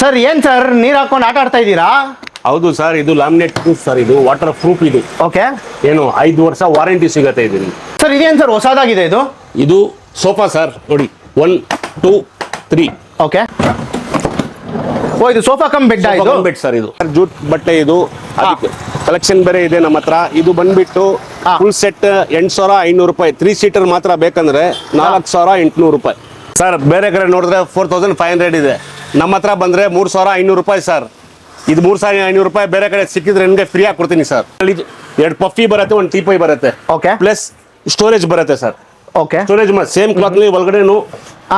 Sir ಏನ್ sir ನೀರ್ ಹಾಕೊಂಡು ಆಟ ಆಡ್ತಾ ಇದ್ದೀರಾ? ಹೌದು ಸರ್, ಇದು ಲ್ಯಾಮಿನೇಟ್ ಪ್ರೂಫ್ ಸರ್, ಇದು ವಾಟರ್ ಪ್ರೂಫ್. ಇದು ಓಕೆ, ಏನು 5 ವರ್ಷ ವಾರಂಟಿ ಸಿಗತ್ತೆ ಇದು. ಸರ್ ಇದೇನ್ ಸರ್ ಹೊಸದಾಗಿದೆ ಇದು? ಇದು ಸೋಫಾ ಸರ್, ನೋಡಿ 1 2 3. ಓಕೆ, ಓ ಇದು ಸೋಫಾ ಕಮ್ ಬೆಡ್ ಇದು? ಬೆಡ್ ಸರ್, ಇದು ಜೂಟ್ ಬಟ್ಟೆ. ಇದು ಕಲೆಕ್ಷನ್ ಬೇರೆ ಇದೆ ನಮ್ಮ ಹತ್ರ. ಇದು ಬಂದ್ಬಿಟ್ಟು ಫುಲ್ ಸೆಟ್ 8500 ರೂಪಾಯಿ. 3 ಸೀಟರ್ ಮಾತ್ರ ಬೇಕಂದ್ರೆ 4800 ರೂಪಾಯಿ ಸರ್. ಬೇರೆ ಕಡೆ ನೋಡಿದ್ರೆ 4500 ಇದೆ. ನಮ್ಮ ಹತ್ರ ಬಂದ್ರೆ 3500 ರೂಪಾಯಿ ಸರ್. ಇದು 3500 ರೂಪಾಯಿ. ಬೇರೆ ಕಡೆ ಸಿಕ್ಕಿದ್ರೆ ನಿಮಗೆ ಫ್ರೀ ಆಗಿ ಕೊಡ್ತೀನಿ ಸರ್. 2 ಪಫಿ ಬರುತ್ತೆ, 1 ಟೀಪೈ ಬರುತ್ತೆ. ಓಕೆ, ಪ್ಲಸ್ ಸ್ಟೋರೇಜ್ ಬರುತ್ತೆ sir. Okay, storage same cloth ಒಳಗಡೆನು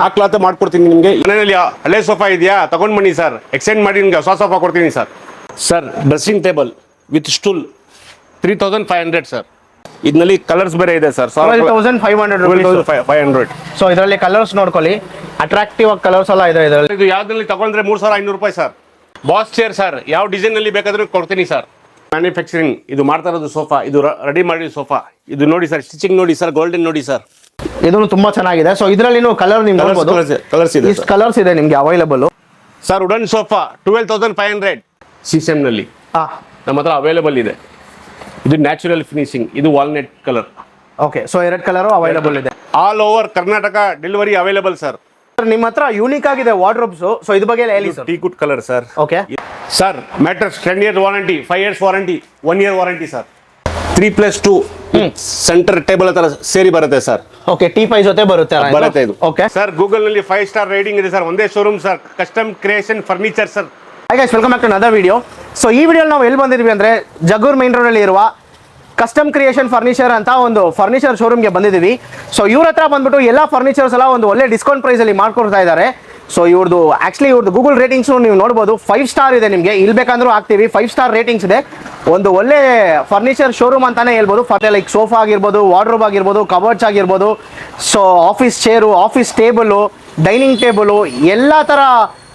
ಆ ಕ್ಲಾತ್ ಮಾಡ್ಕೊಡ್ತೀನಿ ನಿಮಗೆ. ಮನೆಯಲ್ಲಿ ಹಳೆ ಸೋಫಾ ಇದೆಯಾ, ತಗೊಂಡ್ ಬನ್ನಿ ಸರ್, ಎಕ್ಸ್ಚೇಂಜ್ ಮಾಡಿ ನಿಮ್ಗೆ ಹೊಸ ಸೋಫಾ ಕೊಡ್ತೀನಿ sir. Sir dressing table with stool 3500 sir. ಇದರಲ್ಲಿ ಕಲರ್ಸ್ ಬೇರೆ ಇದೆ ಸರ್. 12,500. ಸೊ ಇದರಲ್ಲಿ ಕಲರ್ಸ್ ನೋಡ್ಕೊಳ್ಳಿ, ಅಟ್ರಾಕ್ಟಿವ್ ಆಗಿ ಕಲರ್ಸ್ ಎಲ್ಲ ಇದೆ ಇದರಲ್ಲಿ. ಇದು ಯಾವ್ದ್ರಲ್ಲಿ ತಗೊಂಡ್ರೆ 3500 ರೂಪಾಯಿ ಸರ್. ಬಾಸ್ ಚೇರ್ ಸರ್, ಯಾವ ಡಿಸೈನ್ ಅಲ್ಲಿ ಬೇಕಾದ್ರೂ ಕೊಡ್ತೀನಿ ಸರ್. ಮ್ಯಾನುಫ್ಯಾಕ್ಚರಿಂಗ್ ಇದು ಮಾಡ್ತಾ ಇರೋದು ಸೋಫಾ, ಇದು ರೆಡಿ ಮಾಡಿ ಸೋಫಾ. ಇದು ನೋಡಿ ಸರ್, ಸ್ಟಿಚಿಂಗ್ ನೋಡಿ ಸರ್, ಗೋಲ್ಡನ್ ನೋಡಿ ಸರ್. ಇದನ್ನು ತುಂಬಾ ಚೆನ್ನಾಗಿದೆ. ಸೊ ಇದರಲ್ಲಿ ಕಲರ್ ನಿಮ್ಗೆ ಕಲರ್ಸ್ ಇದೆ, ಇಷ್ಟು ಕಲರ್ಸ್ ಇದೆ ನಿಮ್ಗೆ available sir. Wooden sofa 12,500 sheesham ನಲ್ಲಿ ನಮ್ಮ ಹತ್ರ ಅವೈಲೇಬಲ್ ಇದೆ. ಇದು ನ್ಯಾಚುರಲ್ ಫಿನಿಶಿಂಗ್, ಇದು walnut colour. Okay, so 2 colour available ಇದೆ. All over Karnataka delivery available sir. ನಿಮ್ಮ ಹತ್ರ ಯೂನಿಕ್ ಆಗಿದೆ ವಾರ್ಡ್ರೋಬ್ಸ್. ಸೊ ಇದ್ರ ಬಗ್ಗೆ ಹೇಳಿ ಸರ್. ಟೀ good colour sir. Okay sir, mattress 10 year warranty, 5 years warranty, 1 year warranty sir. 3+2 centre table ಹತ್ರ ಸೇರಿ ಬರುತ್ತೆ ಸರ್. ಓಕೆ, ಟೀಪೈ ಜೊತೆ ಬರುತ್ತೆ ಇದು. ಓಕೆ ಸರ್, ಗೂಗಲ್ ನಲ್ಲಿ 5 ಸ್ಟಾರ್ ರೇಟಿಂಗ್ ಇದೆ ಸರ್. ಒಂದೇ showroom sir, custom creation furniture sir. Hi guys, welcome back to another video. So ಈ ವಿಡಿಯೋ ನಾವು ಎಲ್ಲಿ ಬಂದಿದ್ವಿ ಅಂದ್ರೆ ಜಗೂರ್ ಮೈನ್ ರೋಡ್ ಅಲ್ಲಿ ಇರುವ ಕಸ್ಟಮ್ ಕ್ರಿಯೇಷನ್ ಫರ್ನಿಚರ್ ಅಂತ ಒಂದು ಫರ್ನಿಚರ್ ಶೋರೂಮ್ಗೆ ಬಂದಿದ್ದೀವಿ. ಸೊ ಇವ್ರ ಹತ್ರ ಬಂದ್ಬಿಟ್ಟು ಎಲ್ಲ ಫರ್ನಿಚರ್ಸ್ ಎಲ್ಲ ಒಂದು ಒಳ್ಳೆ ಡಿಸ್ಕೌಂಟ್ ಪ್ರೈಸ್ ಅಲ್ಲಿ ಮಾಡ್ಕೊಡ್ತಾ ಇದ್ದಾರೆ. ಸೊ ಇವ್ರದ್ದು ಗೂಗಲ್ ರೇಟಿಂಗ್ಸ್ ನೀವು ನೋಡ್ಬೋದು, 5 ಸ್ಟಾರ್ ಇದೆ. ನಿಮಗೆ ಇಲ್ಲಿ ಬೇಕಂದ್ರೂ ಹಾಕ್ತೀವಿ, 5 ಸ್ಟಾರ್ ರೇಟಿಂಗ್ಸ್ ಇದೆ. ಒಂದು ಒಳ್ಳೆ ಫರ್ನಿಚರ್ ಶೋರೂಮ್ ಅಂತಾನೆ ಹೇಳ್ಬೋದು. ಲೈಕ್ ಸೋಫಾ ಆಗಿರ್ಬೋದು, ವಾರ್ಡ್ರೋಬ್ ಆಗಿರ್ಬೋದು, ಕಬೋರ್ಡ್ಸ್ ಆಗಿರ್ಬೋದು, so office chair, office table, dining table, ಎಲ್ಲ ಥರ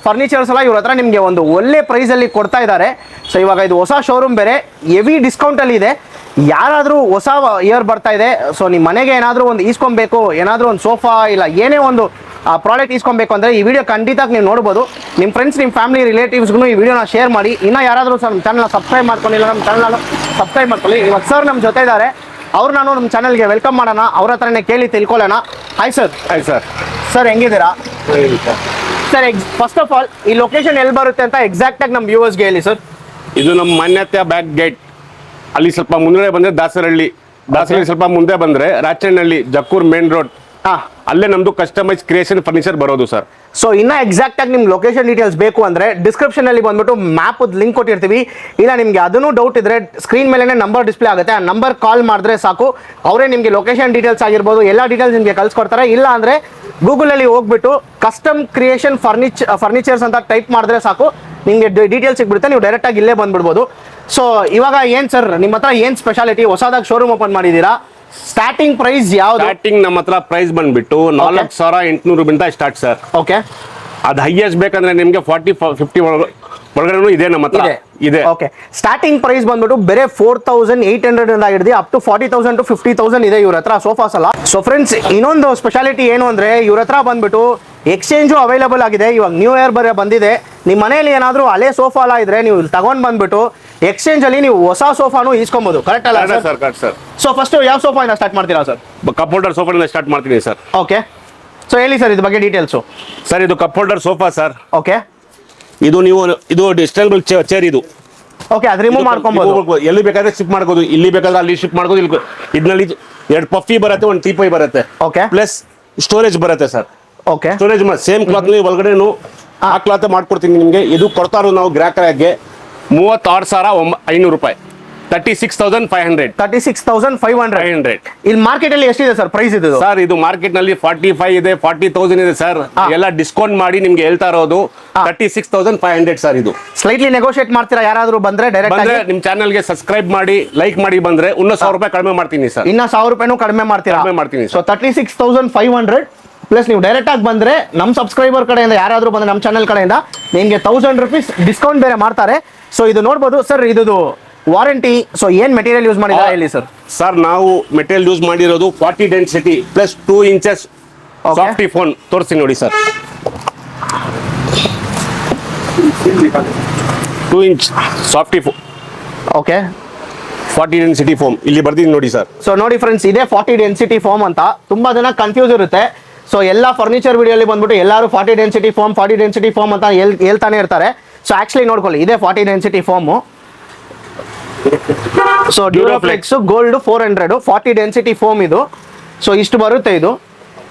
ಫರ್ನಿಚರ್ಸ್ ಎಲ್ಲ ಇವ್ರ ಹತ್ರ ನಿಮಗೆ ಒಂದು ಒಳ್ಳೆ ಪ್ರೈಸಲ್ಲಿ ಕೊಡ್ತಾ ಇದ್ದಾರೆ. ಸೊ ಇವಾಗ ಇದು ಹೊಸ ಶೋರೂಮ್ ಬೇರೆ, ಹೆವಿ ಡಿಸ್ಕೌಂಟಲ್ಲಿ ಇದೆ. ಯಾರಾದರೂ ಹೊಸ ಇಯರ್ ಬರ್ತಾ ಇದೆ, ಸೊ ನಿಮ್ಮ ಮನೆಗೆ ಏನಾದರೂ ಒಂದು ಈಸ್ಕೊಬೇಕು, ಏನಾದರೂ ಒಂದು ಸೋಫಾ ಇಲ್ಲ ಏನೇ ಒಂದು ಪ್ರಾಡಕ್ಟ್ ಈಸ್ಕೊಬೇಕು ಅಂದರೆ ಈ ವಿಡಿಯೋ ಖಂಡಿತ ನೀವು ನೋಡ್ಬೋದು. ನಿಮ್ಮ ಫ್ರೆಂಡ್ಸ್, ನಿಮ್ಮ ಫ್ಯಾಮಿಲಿ, ರಿಲೇಟಿವ್ಸ್ಗೂ ಈ ವಿಡಿಯೋನ ಶೇರ್ ಮಾಡಿ. ಇನ್ನೂ ಯಾರಾದರೂ ನಮ್ಮ ಚಾನಲ್ನ ಸಬ್ಸ್ಕ್ರೈಬ್ ಮಾಡ್ಕೊಂಡಿಲ್ಲ, ನಮ್ಮ ಚಾನಲ್ನ ಸಬ್ಸ್ಕ್ರೈಬ್ ಮಾಡ್ಕೊಳ್ಳಿ. ಇವಾಗ ಸರ್ ನಮ್ಮ ಜೊತೆ ಇದ್ದಾರೆ, ಅವ್ರು ನಾನು ನಮ್ಮ ಚಾನಲ್ಗೆ ವೆಲ್ಕಮ್ ಮಾಡೋಣ, ಅವ್ರ ಹತ್ರನೇ ಕೇಳಿ ತಿಳ್ಕೊಳ್ಳೋಣ. Hi sir. Hi sir. Sir ಹೆಂಗಿದ್ದೀರಾ ಸರ್? ಫಸ್ಟ್ ಆಫ್ ಆಲ್ ಈ ಲೊಕೇಶನ್ ಎಲ್ಲಿ ಬರುತ್ತೆ ಅಂತ ಎಕ್ಸಾಕ್ಟಾಗಿ ನಮ್ಮ ವ್ಯೂವರ್ಸ್ಗೆ ಹೇಳಿ ಸರ್. ಇದು ನಮ್ಮ ಮಾನ್ಯತೆ ಬ್ಯಾಕ್ ಗೇಟ್ ಅಲ್ಲಿ ಸ್ವಲ್ಪ ಮುಂದೆ ಬಂದ್ರೆ ದಾಸರಹಳ್ಳಿ ಸ್ವಲ್ಪ ಮುಂದೆ ಬಂದ್ರೆ ರಾಚನಹಳ್ಳಿ, ಜಕ್ಕೂರ್ ಮೇನ್ ರೋಡ್, ಅಲ್ಲೇ ನಮ್ದು ಕಸ್ಟಮೈಸ್ ಕ್ರಿಯೇಷನ್ ಫರ್ನಿಚರ್ ಬರೋದು ಸರ್. ಸೊ ಇನ್ನ ಎಕ್ಸಾಕ್ಟ್ ಆಗಿ ನಿಮ್ಗೆ ಲೊಕೇಶನ್ ಡೀಟೇಲ್ಸ್ ಬೇಕು ಅಂದ್ರೆ ಡಿಸ್ಕ್ರಿಪ್ಷನ್ ಅಲ್ಲಿ ಬಂದ್ಬಿಟ್ಟು ಮ್ಯಾಪ್ ಲಿಂಕ್ ಕೊಟ್ಟಿರ್ತೀವಿ. ಇಲ್ಲ ನಿಮ್ಗೆ ಅದನ್ನು ಡೌಟ್ ಇದ್ರೆ ಸ್ಕ್ರೀನ್ ಮೇಲೆ ನಂಬರ್ ಡಿಸ್ಪ್ಲೇ ಆಗುತ್ತೆ, ಆ ನಂಬರ್ ಕಾಲ್ ಮಾಡಿದ್ರೆ ಸಾಕು, ಅವರೇ ನಿಮಗೆ ಲೊಕೇಶನ್ ಡೀಟೇಲ್ಸ್ ಆಗಿರ್ಬೋದು ಎಲ್ಲ ಡೀಟೇಲ್ಸ್ ನಿಮಗೆ ಕಳ್ಸಿಕೊಡ್ತಾರೆ. ಇಲ್ಲ ಅಂದ್ರೆ ಗೂಗಲ್ ಅಲ್ಲಿ ಹೋಗ್ಬಿಟ್ಟು ಕಸ್ಟಮ್ ಕ್ರಿಯೇಷನ್ ಫರ್ನಿಚರ್ಸ್ ಅಂತ ಟೈಪ್ ಮಾಡಿದ್ರೆ ಸಾಕು, ನಿಮಗೆ ಡೀಟೇಲ್ಸ್ ಸಿಗ್ಬಿಡುತ್ತೆ. ನೀವು ಡೈರೆಕ್ಟ್ ಆಗಿ ಇಲ್ಲೇ ಬಂದ್ಬಿಡ್ಬೋದು. ಸೊ ಇವಾಗ ಏನ್ ಸರ್ ನಿಮ್ಮ ಹತ್ರ ಏನ್ ಸ್ಪೆಷಾಲಿಟಿ? ಹೊಸದಾಗಿ ಶೋರೂಮ್ ಓಪನ್ ಮಾಡಿದ್ದೀರಾ, ಸ್ಟಾರ್ಟಿಂಗ್ ಪ್ರೈಸ್ ಯಾವ್ದು? ಸ್ಟಾರ್ಟಿಂಗ್ ನಮ್ಮ ಹತ್ರ ಪ್ರೈಸ್ ಬಂದ್ಬಿಟ್ಟು 4800 ರೂಪಾಯಿಂದ ಸ್ಟಾರ್ಟ್ ಸರ್. ಓಕೆ, ಅದು ಹೈಯೆಸ್ಟ್ ಬೇಕಂದ್ರೆ ನಿಮಗೆ 40-50 ಒಳಗಡೆ ಇದೆ ನಮ್ಮ ಹತ್ರ ಇದೆ. ಓಕೆ, ಸ್ಟಾರ್ಟಿಂಗ್ ಪ್ರೈಸ್ ಬಂದ್ಬಿಟ್ಟು ಬೇರೆ 4800 ಇಂದ ಹಿಡಿದು ಅಪ್ ಟು 40,000 to 50,000 ಇದೆ ಇವ್ರ ಹತ್ರ ಸೋಫಾಸ್ ಎಲ್ಲ. ಸೊ ಫ್ರೆಂಡ್ಸ್, ಇನ್ನೊಂದು ಸ್ಪೆಷಾಲಿಟಿ ಏನು ಅಂದ್ರೆ ಇವ್ರ ಹತ್ರ ಬಂದ್ಬಿಟ್ಟು ಎಕ್ಸ್ಚೇಂಜು ಅವೈಲೇಬಲ್ ಆಗಿದೆ. ಇವಾಗ ನ್ಯೂ ಇಯರ್ ಬರೀ ಬಂದಿದೆ. ನಿಮ್ಮ ಮನೆಯಲ್ಲಿ ಏನಾದರೂ ಹಳೆ ಸೋಫಾ ಎಲ್ಲ ಇದ್ರೆ ನೀವು ತಗೊಂಡ್ ಬಂದ್ಬಿಟ್ಟು ಎಕ್ಸ್ಚೇಂಜ್ ಅಲ್ಲಿ ನೀವು ಹೊಸ ಸೋಫಾನು ಈಸ್ಕೊಬಹುದು. ಕರೆಕ್ಟ್ ಅಲ್ಲ sir? Correct sir. So first ಯಾವ ಸೋಫಾ ಇಂದ ಸ್ಟಾರ್ಟ್ ಮಾಡ್ತೀರಾ ಸರ್? ಕಪ್ ಹೋಲ್ಡರ್ ಸೋಫಾ ಇಂದ ಸ್ಟಾರ್ಟ್ ಮಾಡ್ತೀನಿ ಸರ್. ಓಕೆ, ಸೊ ಹೇಳಿ ಸರ್ ಇದ್ರ ಬಗ್ಗೆ ಡೀಟೇಲ್ಸು. ಸರ್, ಇದು cup holder sofa sir. Okay, ಇದು ಡಿಸ್ಟೇಬಲ್ ಚೇರ್ ಇದು. ಓಕೆ, ಅದು ರಿಮೂವ್ ಮಾಡ್ಕೊಬಹುದು, ಎಲ್ಲಿ ಬೇಕಾದ್ರೆ ಶಿಫ್ಟ್ ಮಾಡ್ಬೋದು, ಇಲ್ಲಿ ಬೇಕಾದ್ರೆ ಅಲ್ಲಿ ಶಿಫ್ಟ್ ಮಾಡ್ಬೋದು. ಇದರಲ್ಲಿ 2 ಪಫಿ ಬರುತ್ತೆ, 1 ಟೀಪೈ ಬರುತ್ತೆ. ಓಕೆ, ಪ್ಲಸ್ ಸ್ಟೋರೇಜ್ ಬರುತ್ತೆ sir. Okay, storage same cloth ಒಳಗಡೆನು ಆ ಕ್ಲಾತ್ ಮಾಡ್ಕೊಡ್ತೀನಿ ನಿಮಗೆ. ಇದು ಕೊಡ್ತಾ ಇರೋದು ನಾವು ಗ್ರಾಹಕರಿಗೆ 36,500 ರೂಪಾಯಿ, 36,500. 36,500. ಇಲ್ಲಿ ಮಾರ್ಕೆಟ್ ಅಲ್ಲಿ ಎಷ್ಟಿದೆ ಸರ್ ಪ್ರೈಸ್ ಇದು? ಸರ್, ಇದು ಮಾರ್ಕೆಟ್ ನಲ್ಲಿ 45 ಇದೆ, 40,000 ಇದೆ ಸರ್. ಎಲ್ಲ ಡಿಸ್ಕೌಂಟ್ ಮಾಡಿ ನಿಮ್ಗೆ ಹೇಳ್ತಾ ಇರೋದು 36,500 ಸರ್. ಇದು ಸ್ಲೈಟ್ಲಿ ನೆಗೋಷಿಯೇಟ್ ಮಾಡ್ತೀರಾ? ಯಾರಾದ್ರೂ ಬಂದ್ರೆ ಡೈರೆಕ್ಟ್ ಬಂದ್ರೆ ನಿಮ್ ಚಾನಲ್ ಗೆ ಸಬ್ಸ್ಕ್ರೈಬ್ ಮಾಡಿ, ಲೈಕ್ ಮಾಡಿ ಬಂದ್ರೆ ಇನ್ನೂ 1,000 ರೂಪಾಯಿ ಕಡಿಮೆ ಮಾಡ್ತೀನಿ ಸರ್. ಇನ್ನ 1,000 ರೂಪಾಯಿನೂ ಕಡಿಮೆ ಮಾಡ್ತೀರಾ? ಕಡಿಮೆ ಮಾಡ್ತೀನಿ. ಸೊ 36,500 ಪ್ಲಸ್ ನೀವು ಡೈರೆಕ್ಟ್ ಆಗಿ ಬಂದ್ರೆ ನಮ್ಮ ಸಬ್ಸ್ಕ್ರೈಬರ್ ಕಡೆಯಿಂದ ಯಾರಾದ್ರೂ ಬಂದ್ರೆ ನಮ್ಮ ಚಾನಲ್ ಕಡೆಯಿಂದ ನಿಮಗೆ 1000 ರೂಪೀಸ್ ಡಿಸ್ಕೌಂಟ್ ಬೇರೆ ಮಾಡ್ತಾರೆ. ಸೊ ಇದು ನೋಡ್ಬೋದು ಸರ್. ಇದು ವಾರಂಟಿ. ಸೊ ಏನ್ ಮೆಟೀರಿಯಲ್ ಯೂಸ್ ಮಾಡಿದ್ರೆ ಹೇಳಿ ಸರ್. ಸರ್, ನಾವು ಮೆಟೀರಿಯಲ್ ಯೂಸ್ ಮಾಡಿರೋದು 40 density plus 2 inches softy phone ತೋರಿಸ್ತೀನಿ ನೋಡಿ sir. 2 inch softy okay 40 density foam ಇಲ್ಲಿ ಬರ್ದಿದ್ದೀನಿ ನೋಡಿ ಸರ್. ಸೊ ನೋಡಿ ಫ್ರೆಂಡ್ಸ್, ಇದೇ 40 ಡೆನ್ಸಿಟಿ ಫೋಮ್ ಅಂತ. ತುಂಬಾ ಜನ ಕನ್ಫ್ಯೂಸ್ ಇರುತ್ತೆ. ಸೊ ಎಲ್ಲ ಫರ್ನಿಚರ್ ವಿಡಿಯೋಲಿ ಬಂದ್ಬಿಟ್ಟು ಎಲ್ಲರೂ 40 ಡೆನ್ಸಿಟಿ ಫೋಮ್ ಅಂತ ಹೇಳ್ತಾನೆ ಇರ್ತಾರೆ. ಸೊ ಆಕ್ಚುಲಿ ನೋಡ್ಕೊಳ್ಳಿ, ಇದೇ 40 density foam. So Duroflex gold 400 40 density foam ಇದು. ಸೊ ಇಷ್ಟು ಬರುತ್ತೆ ಇದು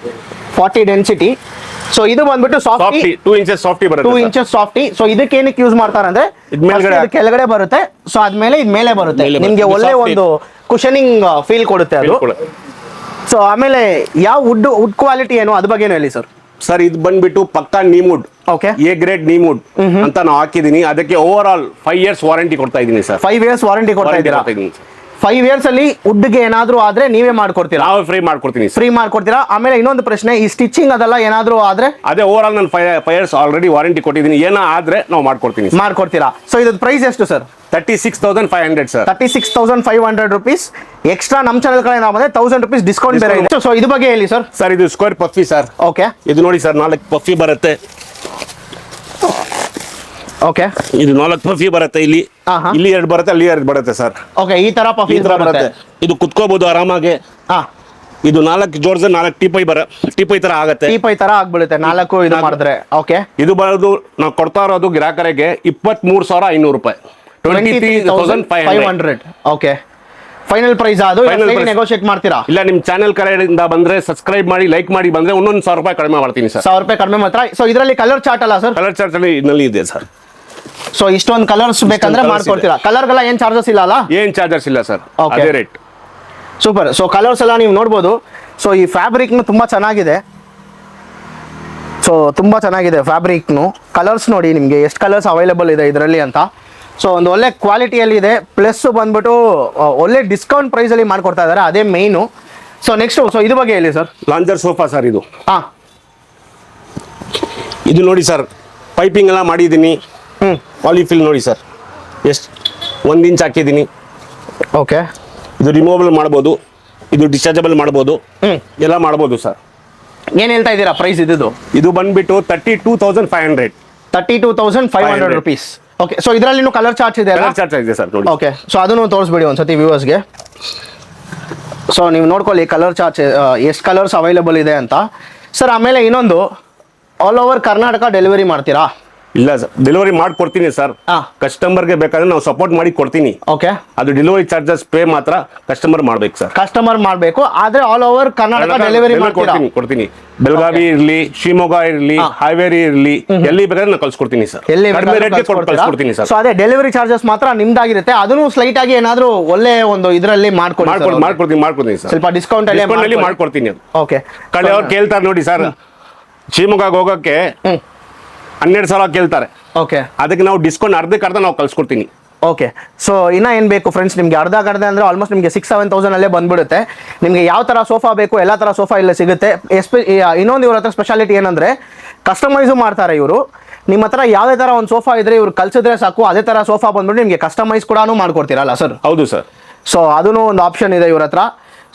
40 ಡೆನ್ಸಿಟಿ. ಸೊ ಇದು ಬಂದ್ಬಿಟ್ಟು ಸಾಫ್ಟಿ 2 ಇಂಚಸ್ ಸಾಫ್ಟಿ ಬರುತ್ತೆ 2 ಇಂಚಸ್ ಸಾಫ್ಟಿ. ಸೊ ಇದಕ್ಕೆ ಏನಕ್ಕೆ ಯೂಸ್ ಮಾಡ್ತಾರೆ ಅಂದ್ರೆ ಕೆಳಗಡೆ ಬರುತ್ತೆ. ಸೊ ಅದ್ಮೇಲೆ ಇದು ಮೇಲೆ ಬರುತ್ತೆ. ನಿಮ್ಗೆ ಒಳ್ಳೆ ಒಂದು ಕುಶನಿಂಗ್ ಫೀಲ್ ಕೊಡುತ್ತೆ ಅದು. ಸೊ ಆಮೇಲೆ ಯಾವ ವುಡ್ ಕ್ವಾಲಿಟಿ ಏನು ಅದ್ರ ಬಗ್ಗೆ ಹೇಳಿ ಸರ್. ಸರ್ ಇದು ಬಂದ್ಬಿಟ್ಟು ಪಕ್ಕಾ ನೀಮುಡ್, ಓಕೆ, ಎ ಗ್ರೇಡ್ ನೀಮುಡ್ ಅಂತ ನಾವು ಹಾಕಿದೀನಿ. ಅದಕ್ಕೆ ಓವರ್ ಆಲ್ 5 years ವಾರಂಟಿ ಕೊಡ್ತಾ ಇದೀನಿ ಸರ್. 5 years ವಾರಂಟಿ ಕೊಡ್ತಾ ಇದ್ದೀರಾ. 5 years ಅಲ್ಲಿ ವುಡ್ಗೆ ಏನಾದ್ರೂ ಆದ್ರೆ ನೀವೇ ಮಾಡ್ಕೊಡ್ತೀರಾ? ನಾವು ಫ್ರೀ ಮಾಡ್ಕೊಡ್ತೀನಿ. ಫ್ರೀ ಮಾಡ್ಕೊಡ್ತೀರಾ. ಆಮೇಲೆ ಇನ್ನೊಂದು ಪ್ರಶ್ನೆ, ಈ ಸ್ಟಿಚಿಂಗ್ ಅದೆಲ್ಲ ಏನಾದ್ರೂ ಆದ್ರೆ? ಅದೇ ಓವರ್ ಆಲ್ ನಾನು 5 years ಆಲ್ರೆಡಿ ವಾರಂಟಿ ಕೊಟ್ಟಿದ್ದೀನಿ. ಏನೋ ಆದ್ರೆ ನಾವು ಮಾಡ್ಕೊಡ್ತೀರಾ. ಸೊ ಇದ್ರ ಪ್ರೈಸ್ ಎಷ್ಟು ಸರ್? 36,500 ಸರ್. 36,500 rupees. ಎಕ್ಸ್ಟ್ರಾ ನಮ್ಮ ಚಾನಲ್ ಕಡೆ ನಾವು ಬಂದ್ರೆ 1000 rupees ಡಿಸ್ಕೌಂಟ್ ಬೇರೆ ಇದೆ. ಸೊ ಇದು ಬಗ್ಗೆ ಹೇಳಿ ಸರ್. ಸರ್ ಇದು ಸ್ಕ್ವೇರ್ ಪಫಿ ಸರ್. ಓಕೆ, ಇದು ನೋಡಿ ಸರ್ 4 ಪಫಿ ಬರುತ್ತೆ. ಓಕೆ, ಇದು 4 ಪಫಿ ಬರುತ್ತೆ. ಇಲ್ಲಿ 2 ಬರುತ್ತೆ, ಅಲ್ಲಿ 2 ಬರುತ್ತೆ ಸರ್. ಓಕೆ, ಈ ತರ ಪಫಿ ಬರುತ್ತೆ. ಇದು ಕುತ್ಕೋಬಹುದು ಆರಾಮಾಗಿ. ಇದು 4 ಜೋಡ್ಸ್ 4 ಟೀಪೈ ತರ ಆಗುತ್ತೆ. ಟೀಪೈ ತರ ಆಗ್ಬಿಡುತ್ತೆ 4 ಇದು ಮಾಡಿದ್ರೆ. ಓಕೆ, ಇದು ಬರೋದು ನಾವು ಕೊಡ್ತಾ ಇರೋದು ಗ್ರಾಹಕರಿಗೆ 23,500 ರೂಪಾಯಿ. 23,500. ಓಕೆ, ಫೈನಲ್ ಪ್ರೈಸ್ ಅದು. ನೆಗೋಷಿಯೇಟ್ ಮಾಡ್ತೀರಾ? ಇಲ್ಲ, ನಿಮ್ ಚಾನೆಲ್ ಕಡೆಯಿಂದ ಬಂದ್ರೆ ಸಬ್ಸ್ಕ್ರೈಬ್ ಮಾಡಿ, ಲೈಕ್ ಮಾಡಿ ಬಂದ್ರೆ ಇನ್ನೊಂದು 1,000 ರೂಪಾಯಿ ಕಡಿಮೆ ಮಾಡ್ತೀನಿ ಸರ್. 1,000 ರೂಪಾಯಿ ಕಡಿಮೆ ಮಾತ್ರ. ಸೊ ಇದರಲ್ಲಿ ಕಲರ್ ಚಾರ್ಟ್ ಅಲ್ಲ ಸರ್? ಕಲರ್ ಚಾರ್ಟ್ ಅಲ್ಲಿ ಇದರಲ್ಲಿ ಇದೆ ಸರ್. ಸೊ ಇಷ್ಟೊಂದು ಕಲರ್ಸ್ ಬೇಕಂದ್ರೆ ಮಾಡ್ಕೊಡ್ತೀರಾ? ಕಲರ್ಗೆಲ್ಲ ಏನ್ ಚಾರ್ಜಸ್ ಇಲ್ಲ ಅಲ್ಲ? ಏನ್ ಚಾರ್ಜಸ್ ಇಲ್ಲ ಸರ್, ಅದೇ ರೇಟ್. ಸೂಪರ್. ಸೊ ಕಲರ್ಸ್ ಎಲ್ಲ ನೀವು ನೋಡ್ಬೋದು. ಸೊ ಈ ಫ್ಯಾಬ್ರಿಕ್ನು ತುಂಬಾ ಚೆನ್ನಾಗಿದೆ. ಸೊ ತುಂಬಾ ಚೆನ್ನಾಗಿದೆ ಫ್ಯಾಬ್ರಿಕ್ನು. ಕಲರ್ಸ್ ನೋಡಿ ನಿಮಗೆ ಎಷ್ಟು ಕಲರ್ಸ್ ಅವೈಲೇಬಲ್ ಇದೆ ಇದರಲ್ಲಿ ಅಂತ. ಸೊ ಒಂದು ಒಳ್ಳೆ ಕ್ವಾಲಿಟಿಯಲ್ಲಿ ಇದೆ. ಪ್ಲಸ್ ಬಂದ್ಬಿಟ್ಟು ಒಳ್ಳೆ ಡಿಸ್ಕೌಂಟ್ ಪ್ರೈಸಲ್ಲಿ ಮಾಡ್ಕೊಡ್ತಾ ಇದ್ದಾರೆ, ಅದೇ ಮೇಯ್ನು. ಸೊ ನೆಕ್ಸ್ಟ್, ಸೊ ಇದು ಬಗ್ಗೆ ಹೇಳಿ ಸರ್. ಲಾಂಜರ್ ಸೋಫಾ ಸರ್ ಇದು. ಹಾಂ, ಇದು ನೋಡಿ ಸರ್, ಪೈಪಿಂಗ್ ಎಲ್ಲ ಮಾಡಿದ್ದೀನಿ. ಪಾಲಿಫಿಲ್ ನೋಡಿ ಸರ್, ಎಷ್ಟು 1 ಇಂಚ್ ಹಾಕಿದ್ದೀನಿ. ಓಕೆ, ಇದು ರಿಮೂವಬಲ್ ಮಾಡ್ಬೋದು, ಇದು ಡಿಸ್ಚಾರ್ಜಬಲ್ ಮಾಡ್ಬೋದು, ಎಲ್ಲ ಮಾಡ್ಬೋದು ಸರ್. ಏನು ಹೇಳ್ತಾ ಇದ್ದೀರಾ ಪ್ರೈಸ್ ಇದ್ದು? ಇದು ಬಂದ್ಬಿಟ್ಟು 32,500. 32,500 rupees. ಓಕೆ, ಸೊ ಇದರಲ್ಲಿ ಕಲರ್ ಚಾರ್ಟ್ ಇದೆ? ಕಲರ್ ಚಾರ್ಟ್ ಇದೆ ಸರ್ ನೋಡಿ. ಓಕೆ, ಸೊ ಅದನ್ನು ತೋರಿಸ್ಬಿಡಿ ಒಂದ್ಸತಿ ವ್ಯೂವರ್ಸ್ಗೆ. ಸೊ ನೀವು ನೋಡ್ಕೊಳ್ಳಿ ಕಲರ್ ಚಾರ್ಟ್ ಎಷ್ಟು ಕಲರ್ಸ್ ಅವೈಲೇಬಲ್ ಇದೆ ಅಂತ ಸರ್. ಆಮೇಲೆ ಇನ್ನೊಂದು, ಆಲ್ ಓವರ್ ಕರ್ನಾಟಕ ಡೆಲಿವರಿ ಮಾಡ್ತೀರಾ? ಇಲ್ಲ ಸರ್, ಡೆಲಿವರಿ ಮಾಡ್ಕೊಡ್ತೀನಿ ಸರ್. ಕಸ್ಟಮರ್ಗೆ ಬೇಕಾದ್ರೆ ನಾವು ಸಪೋರ್ಟ್ ಮಾಡಿ ಕೊಡ್ತೀನಿ. ಓಕೆ, ಅದು ಡೆಲಿವರಿ ಚಾರ್ಜಸ್ ಪೇ ಮಾತ್ರ ಕಸ್ಟಮರ್ ಮಾಡ್ಬೇಕು ಸರ್. ಕಸ್ಟಮರ್ ಮಾಡಬೇಕು, ಆದ್ರೆ ಆಲ್ ಓವರ್ ಕರ್ನಾಟಕ ಡೆಲಿವರಿ ಕೊಡ್ತೀನಿ. ಬೆಳಗಾವಿ ಇರ್ಲಿ, ಶಿವಮೊಗ್ಗ ಇರ್ಲಿ, ಹಾವೇರಿ ಇರ್ಲಿ, ಎಲ್ಲಿ ಬೇಕಾದ್ರೆ ನಾನು ಕಳ್ಸಿಕೊಡ್ತೀನಿ ಸರ್. ಕಳ್ಸಿಕೊಡ್ತೀನಿ ಸರ್. ಸೊ ಅದೇ ಡೆಲಿವರಿ ಚಾರ್ಜಸ್ ಮಾತ್ರ ನಿಮ್ದಾಗಿರುತ್ತೆ. ಅದನ್ನು ಸ್ಲೈಟ್ ಆಗಿ ಏನಾದ್ರು ಒಳ್ಳೆ ಒಂದು ಇದರಲ್ಲಿ ಮಾಡ್ಕೊಡ್ತೀನಿ ಸರ್. ಸ್ವಲ್ಪ ಡಿಸ್ಕೌಂಟ್ ಅಲ್ಲಿ ಮಾಡ್ಕೊಡ್ತೀನಿ. ಓಕೆ, ಕಡೆ ಅವ್ರು ಕೇಳ್ತಾರೆ ನೋಡಿ ಸರ್, ಶಿವಮೊಗ್ಗಕ್ಕೆ ಹೋಗಕ್ಕೆ 12,000 ಕೇಳ್ತಾರೆ. ಓಕೆ, ಅದಕ್ಕೆ ನಾವು ಡಿಸ್ಕೌಂಟ್ ಅರ್ಧಕ್ಕೆ ನಾವು ಕಳ್ಸಿಕೊಡ್ತೀನಿ. ಓಕೆ, ಸೊ ಇನ್ನ ಏನು ಬೇಕು ಫ್ರೆಂಡ್ಸ್ ನಿಮಗೆ? ಅರ್ಧ ಅಂದ್ರೆ ಆಲ್ಮೋಸ್ಟ್ ನಿಮಗೆ 6,000-7,000 ಅಲ್ಲೇ ಬಂದ್ಬಿಡುತ್ತೆ. ನಿಮಗೆ ಯಾವ ಥರ ಸೋಫಾ ಬೇಕು ಎಲ್ಲ ಥರ ಸೋಫಾ ಇಲ್ಲೇ ಸಿಗುತ್ತೆ. ಇನ್ನೊಂದು ಇವ್ರ ಹತ್ರ ಸ್ಪೆಷಾಲಿಟಿ ಏನಂದರೆ ಕಸ್ಟಮೈಸು ಮಾಡ್ತಾರೆ ಇವರು. ನಿಮ್ಮ ಹತ್ರ ಯಾವುದೇ ಥರ ಒಂದು ಸೋಫಾ ಇದ್ರೆ ಇವ್ರು ಕಲ್ಸಿದ್ರೆ ಸಾಕು, ಅದೇ ಥರ ಸೋಫಾ ಬಂದ್ಬಿಟ್ಟು ನಿಮಗೆ ಕಸ್ಟಮೈಸ್ ಕೂಡ ಮಾಡ್ಕೊಡ್ತೀರಲ್ಲ ಸರ್? ಹೌದು ಸರ್. ಸೊ ಅದೂ ಒಂದು ಆಪ್ಷನ್ ಇದೆ ಇವ್ರ ಹತ್ರ.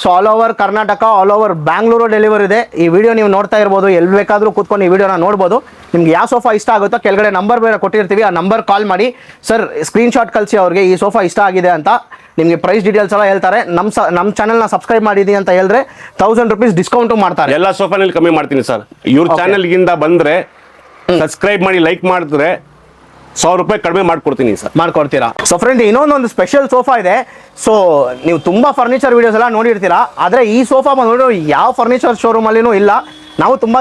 So all over Karnataka, all over Bangalore delivery ಇದೆ. ಈ ವಿಡಿಯೋ ನೀವು ನೋಡ್ತಾ ಇರ್ಬೋದು, ಎಲ್ಲಿ ಬೇಕಾದರೂ ಕೂತ್ಕೊಂಡು ಈ ವಿಡಿಯೋನ ನೋಡ್ಬೋದು. ನಿಮ್ಗೆ ಯಾವ ಸೋಫಾ ಇಷ್ಟ ಆಗುತ್ತೋ ಕೆಳಗಡೆ ನಂಬರ್ ಬೇರೆ ಕೊಟ್ಟಿರ್ತೀವಿ, ಆ ನಂಬರ್ ಕಾಲ್ ಮಾಡಿ ಸರ್ ಸ್ಕ್ರೀನ್ಶಾಟ್ ಕಳಿಸಿ ಅವ್ರಿಗೆ ಈ ಸೋಫಾ ಇಷ್ಟ ಆಗಿದೆ ಅಂತ. ನಿಮಗೆ ಪ್ರೈಸ್ ಡೀಟೇಲ್ಸ್ ಎಲ್ಲ ಹೇಳ್ತಾರೆ. ನಮ್ಮ ಚಾನಲ್ನ ಸಬ್ಸ್ಕ್ರೈಬ್ ಮಾಡಿದ್ದೀನಿ ಅಂತ ಹೇಳಿದ್ರೆ 1,000 rupees ಡಿಸ್ಕೌಂಟು ಮಾಡ್ತಾರೆ. ಎಲ್ಲ ಸೋಫಾನಲ್ಲಿ ಕಮ್ಮಿ ಮಾಡ್ತೀನಿ ಸರ್. ಇವ್ರ ಚಾನಲ್ಗಿಂದ ಬಂದರೆ ಸಬ್ಸ್ಕ್ರೈಬ್ ಮಾಡಿ, ಲೈಕ್ ಮಾಡಿದ್ರೆ 1,000 ರೂಪಾಯಿ ಕಡಿಮೆ ಮಾಡ್ಕೊಡ್ತೀನಿ ಸರ್. ಮಾಡ್ಕೊಡ್ತೀರಾ? ಸೊ ಫ್ರೆಂಡ್, ಇನ್ನೊಂದೊಂದು ಸ್ಪೆಷಲ್ ಸೋಫಾ ಇದೆ. ಸೊ ನೀವು ತುಂಬ ಫರ್ನಿಚರ್ ವೀಡಿಯೋಸ್ ಎಲ್ಲ ನೋಡಿರ್ತೀರಾ, ಆದರೆ ಈ ಸೋಫಾ ಬಂದ್ಬಿಟ್ಟು ಯಾವ ಫರ್ನಿಚರ್ ಶೋರೂಮಲ್ಲಿನೂ ಇಲ್ಲ. ನಾವು ತುಂಬ